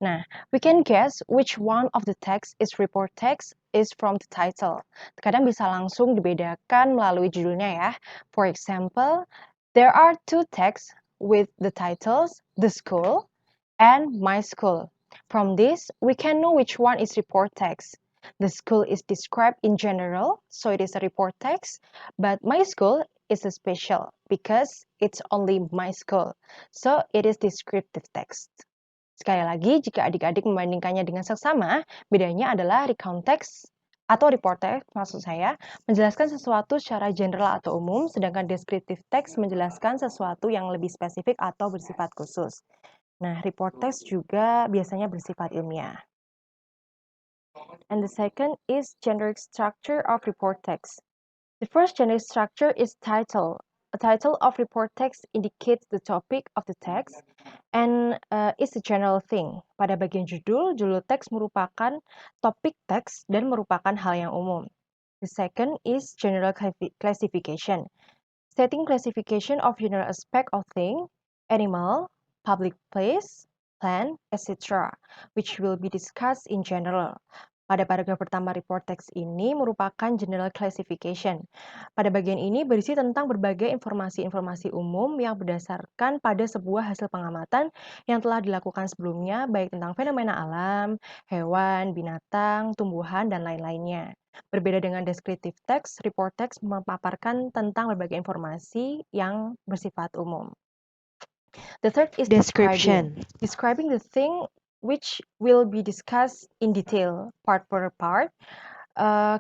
Nah, we can guess which one of the text is report text is from the title. Kadang bisa langsung dibedakan melalui judulnya ya. For example, there are two texts with the titles The School and My School. From this, we can know which one is report text. The school is described in general, so it is a report text, but My School is a special because it's only my school, so it is descriptive text. Sekali lagi, jika adik-adik membandingkannya dengan seksama, bedanya adalah recount text atau report text, maksud saya, menjelaskan sesuatu secara general atau umum, sedangkan descriptive text menjelaskan sesuatu yang lebih spesifik atau bersifat khusus. Nah, report text juga biasanya bersifat ilmiah. and the second is generic structure of report text. The first generic structure is title. A title of report text indicates the topic of the text and is a general thing. Pada bagian judul, judul teks merupakan topik teks dan merupakan hal yang umum. The second is general classification. Stating classification of general aspect of thing, animal, public place, plant, etc., which will be discussed in general. Pada paragraf pertama report text ini merupakan general classification. Pada bagian ini berisi tentang berbagai informasi-informasi umum yang berdasarkan pada sebuah hasil pengamatan yang telah dilakukan sebelumnya, baik tentang fenomena alam, hewan, binatang, tumbuhan, dan lain-lainnya. Berbeda dengan descriptive text, report text memaparkan tentang berbagai informasi yang bersifat umum. The third is description. Describing the thing which will be discussed in detail, part per part,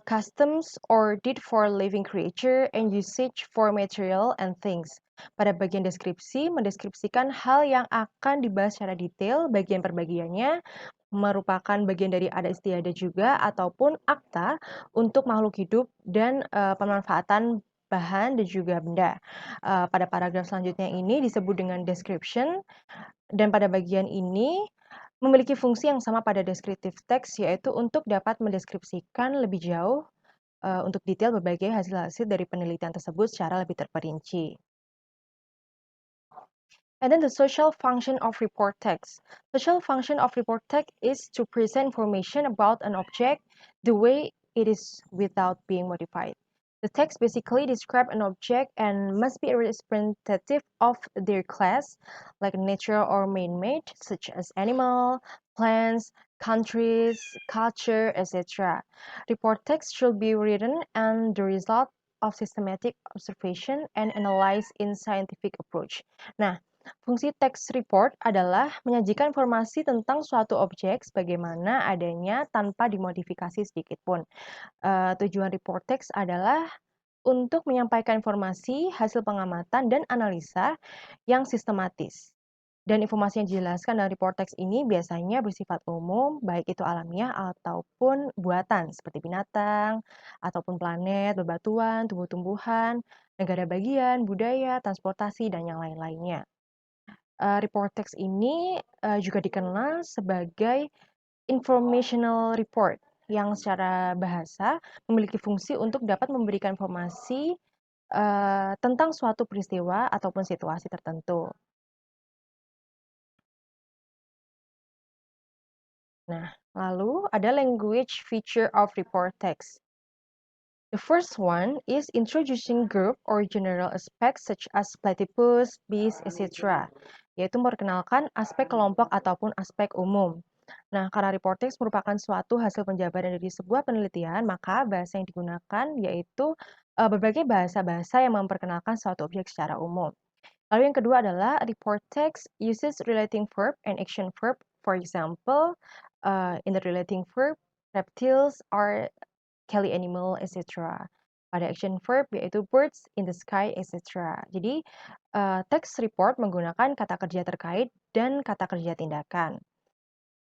customs or deed for living creature, and usage for material and things. Pada bagian deskripsi, mendeskripsikan hal yang akan dibahas secara detail, bagian per bagiannya, merupakan bagian dari adat istiadat juga, ataupun akta untuk makhluk hidup dan pemanfaatan bahan dan juga benda. Pada paragraf selanjutnya ini disebut dengan description, dan pada bagian ini memiliki fungsi yang sama pada descriptive text, yaitu untuk dapat mendeskripsikan lebih jauh untuk detail berbagai hasil-hasil dari penelitian tersebut secara lebih terperinci. And then the social function of report text. Social function of report text is to present information about an object the way it is without being modified. The text basically describes an object and must be representative of their class, like natural or man-made, such as animal, plants, countries, culture, etc. Report text should be written and the result of systematic observation and analysis in scientific approach. Nah, fungsi text report adalah menyajikan informasi tentang suatu objek sebagaimana adanya tanpa dimodifikasi sedikit pun. Tujuan report text adalah untuk menyampaikan informasi, hasil pengamatan, dan analisa yang sistematis. Dan informasi yang dijelaskan dalam report text ini biasanya bersifat umum, baik itu alamiah ataupun buatan, seperti binatang, ataupun planet, bebatuan, tumbuh-tumbuhan, negara bagian, budaya, transportasi, dan yang lain-lainnya. Report text ini juga dikenal sebagai informational report yang secara bahasa memiliki fungsi untuk dapat memberikan informasi tentang suatu peristiwa ataupun situasi tertentu. Nah, lalu ada language feature of report text. The first one is introducing group or general aspects such as platypus, bees, etc., yaitu memperkenalkan aspek kelompok ataupun aspek umum. Nah, karena report text merupakan suatu hasil penjabaran dari sebuah penelitian, maka bahasa yang digunakan yaitu berbagai bahasa-bahasa yang memperkenalkan suatu objek secara umum. Lalu yang kedua adalah report text uses relating verb and action verb. For example, in the relating verb, reptiles are Kelly animal, etc. Pada action verb yaitu birds in the sky, etc. Jadi, text report menggunakan kata kerja terkait dan kata kerja tindakan.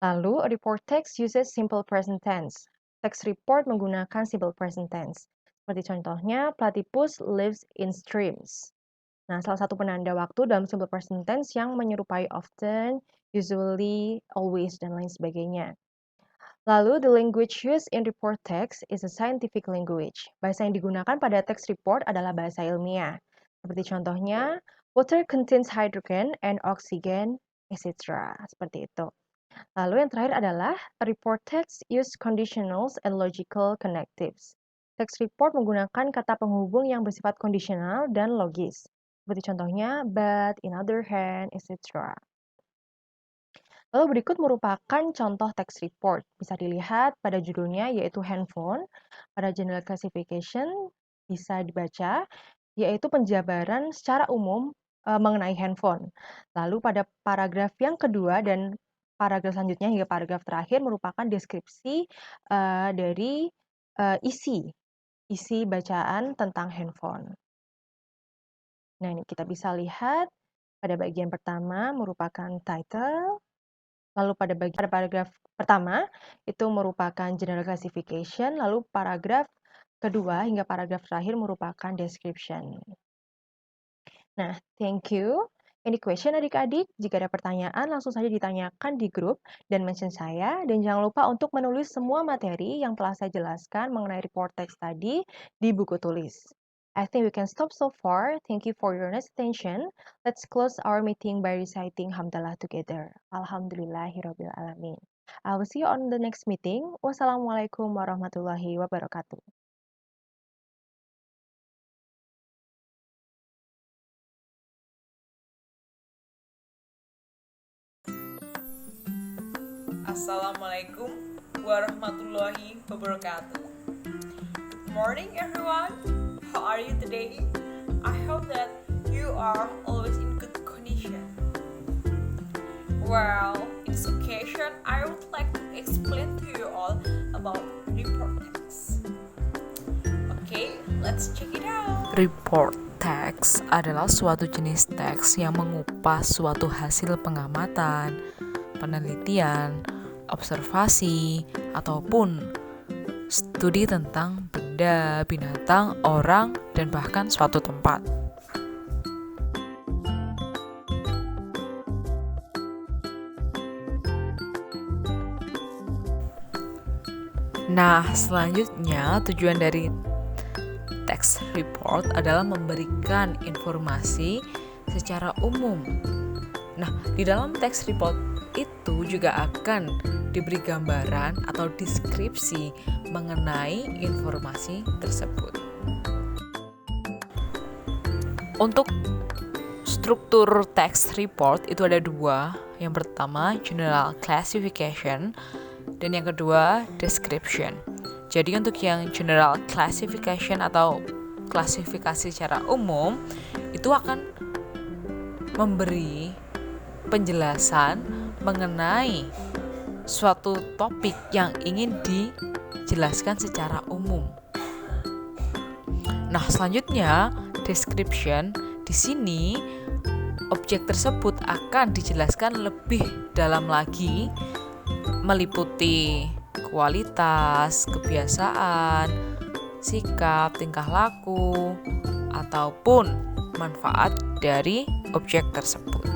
Lalu, a report text uses simple present tense. Text report menggunakan simple present tense. Seperti contohnya, platypus lives in streams. Nah, salah satu penanda waktu dalam simple present tense yang menyerupai often, usually, always, dan lain sebagainya. Lalu, the language used in report text is a scientific language. Bahasa yang digunakan pada text report adalah bahasa ilmiah. Seperti contohnya, water contains hydrogen and oxygen, etc. Seperti itu. Lalu yang terakhir adalah a report text use conditionals and logical connectives. Text report menggunakan kata penghubung yang bersifat kondisional dan logis. Seperti contohnya, but, in other hand, etc. Lalu berikut merupakan contoh text report. Bisa dilihat pada judulnya yaitu handphone. Pada general classification bisa dibaca yaitu penjabaran secara umum mengenai handphone. Lalu pada paragraf yang kedua dan paragraf selanjutnya hingga paragraf terakhir merupakan deskripsi dari isi bacaan tentang handphone. Nah, ini kita bisa lihat pada bagian pertama merupakan title, Lalu pada paragraf pertama itu merupakan general classification, lalu paragraf kedua hingga paragraf terakhir merupakan description. Nah, thank you. Any question adik-adik? Jika ada pertanyaan, langsung saja ditanyakan di grup dan mention saya. Dan jangan lupa untuk menulis semua materi yang telah saya jelaskan mengenai report text tadi di buku tulis. I think we can stop so far. Thank you for your nice attention. Let's close our meeting by reciting Hamdalah together. Alhamdulillahirabbil alamin. I will see you on the next meeting. Wassalamualaikum warahmatullahi wabarakatuh. Assalamualaikum warahmatullahi wabarakatuh. Good morning everyone. How are you today? I hope that you are always in good condition. Well, in this occasion, I would like to explain to you all about report text. Okay, let's check it out. Report text adalah suatu jenis teks yang mengupas suatu hasil pengamatan, penelitian, observasi, ataupun studi tentang benda, binatang, orang, dan bahkan suatu tempat. Nah, selanjutnya tujuan dari text report adalah memberikan informasi secara umum. Nah, di dalam text report itu juga akan diberi gambaran atau deskripsi mengenai informasi tersebut. Untuk struktur text report itu ada dua. Yang pertama, general classification, dan yang kedua, description. Jadi untuk yang general classification atau klasifikasi secara umum, itu akan memberi penjelasan mengenai suatu topik yang ingin dijelaskan secara umum. Nah, selanjutnya description. Di sini objek tersebut akan dijelaskan lebih dalam lagi, meliputi kualitas, kebiasaan, sikap, tingkah laku, ataupun manfaat dari objek tersebut.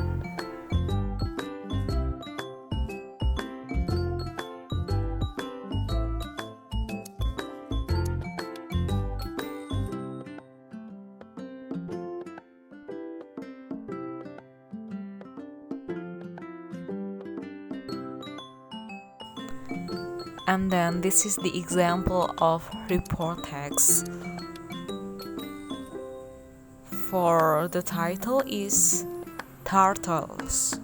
And then this is the example of report text. For the title is Turtles.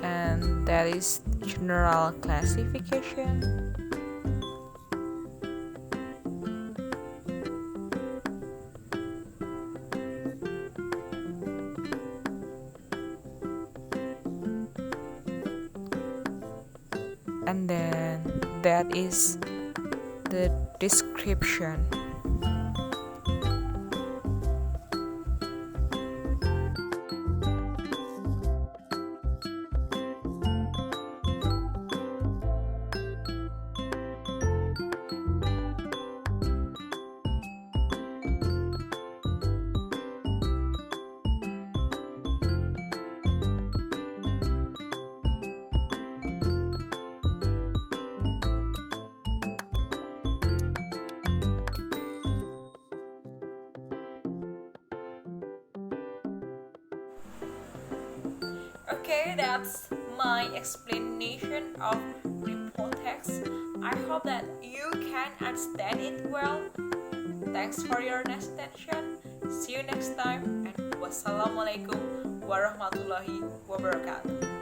And that is general classification. And then that is the description. Okay, that's my explanation of report text. I hope that you can understand it well. Thanks for your nice attention. See you next time, and wassalamualaikum warahmatullahi wabarakatuh.